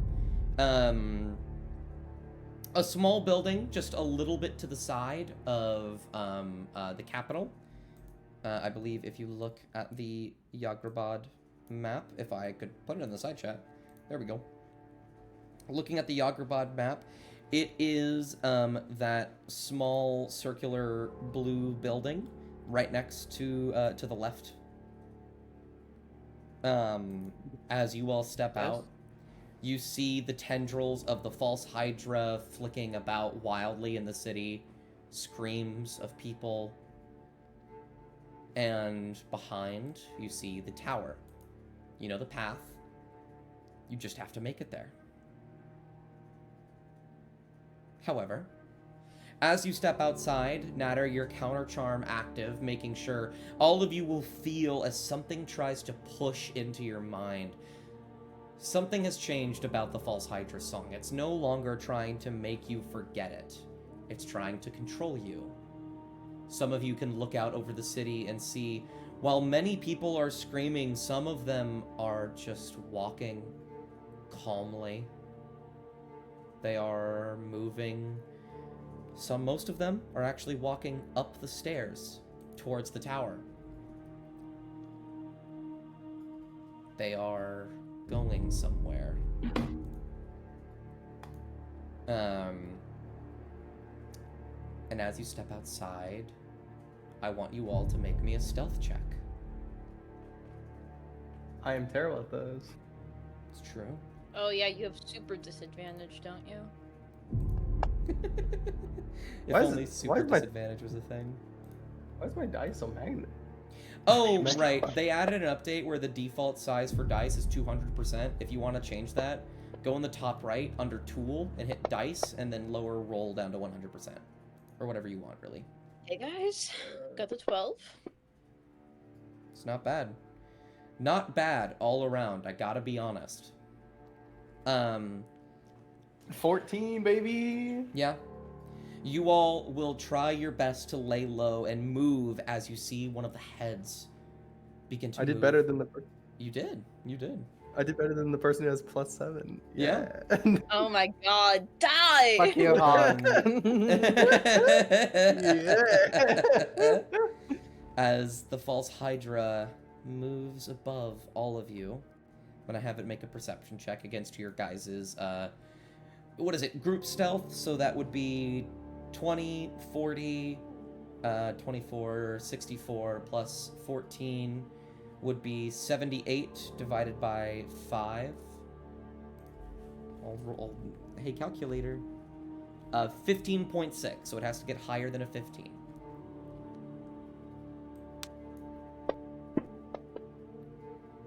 A small building just a little bit to the side of the capital. I believe if you look at the Yagrabad map, if I could put it in the side chat. There we go. Looking at the Yagrabad map, it is that small circular blue building right next to the left. As you all step out, you see the tendrils of the false Hydra flicking about wildly in the city, screams of people, and behind you see the tower. You know the path. You just have to make it there. However, as you step outside, Natter, your counter charm active, making sure all of you will feel as something tries to push into your mind. Something has changed about the False Hydra song. It's no longer trying to make you forget it. It's trying to control you. Some of you can look out over the city and see, while many people are screaming, some of them are just walking calmly. They are moving. Most of them are actually walking up the stairs towards the tower. They are going somewhere. And as you step outside, I want you all to make me a stealth check. I am terrible at those. It's true. Oh yeah, you have super disadvantage, don't you? If Why is only it- super why is my- disadvantage was a thing. Why is my dice so magnet? Oh, Magnet- right. They added an update where the default size for dice is 200%. If you want to change that, go in the top right under Tool and hit Dice, and then lower Roll down to 100%. Or whatever you want, really. Hey guys, got the 12. It's not bad. Not bad all around, I gotta be honest. 14, baby. Yeah. You all will try your best to lay low and move as you see one of the heads begin to I did move. better than the. You did. You did. I did better than the person who has +7. Yeah. Oh my god, die! Fuck you, Hog. Yeah. As the false Hydra moves above all of you, I'm gonna have it make a perception check against your guys's, what is it, group stealth? So that would be 20, 40, 24, 64 plus 14 would be 78 divided by 5. I'll roll. Hey, calculator. 15.6, so it has to get higher than a 15.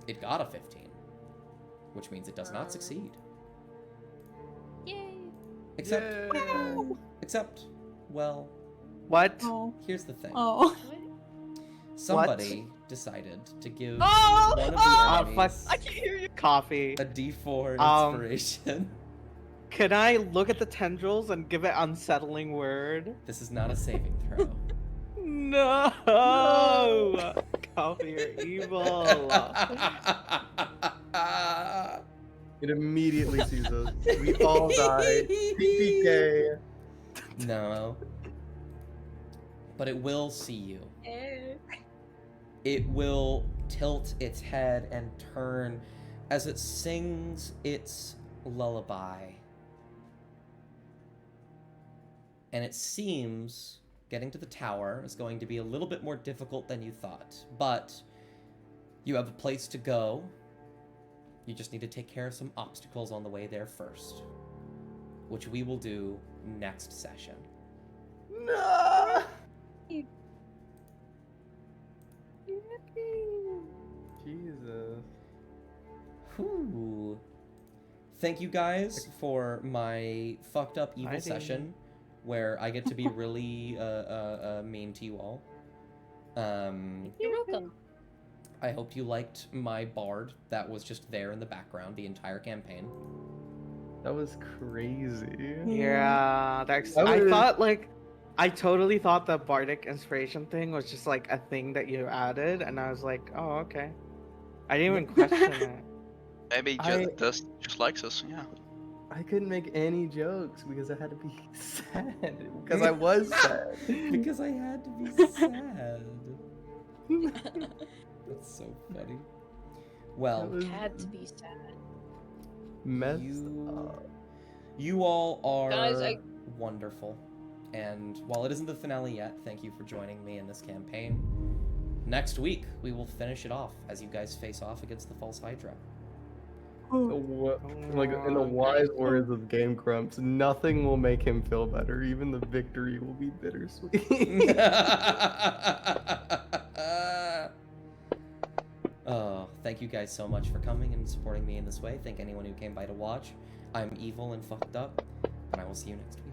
It got a 15, which means it does not succeed. Yay! Except, except, well, What? Oh. here's the thing. Oh. Somebody decided to give Oh! one of the Oh, enemies fuck. I can hear you. Coffee. a D4 Um, inspiration. Can I look at the tendrils and give it unsettling word? This is not a saving throw. No! Coffee, you're evil. It immediately sees us. We all die. PK. No. But it will see you. It will tilt its head and turn as it sings its lullaby. And it seems getting to the tower is going to be a little bit more difficult than you thought. But you have a place to go. You just need to take care of some obstacles on the way there first, which we will do next session. No. Jesus. Whew. Thank you guys for my fucked up evil Mighty. session where I get to be really mean to you all. You're welcome. I hope you liked my bard that was just there in the background the entire campaign. That was crazy. Yeah, that's. I I was- thought like, I totally thought the bardic inspiration thing was just like a thing that you added, and I was like, oh okay. I didn't even question it. Maybe just likes us. Yeah. I couldn't make any jokes because I had to be sad. Because I was sad. Because I had to be sad. That's so funny. Well, That was Had to be sad. messed you, up. you all are Guys, wonderful. And while it isn't the finale yet, thank you for joining me in this campaign. Next week, we will finish it off as you guys face off against the False Hydra. Like in the wise words of Game Grumps, nothing will make him feel better. Even the victory will be bittersweet. Oh, thank you guys so much for coming and supporting me in this way. Thank anyone who came by to watch. I'm evil and fucked up, and I will see you next week.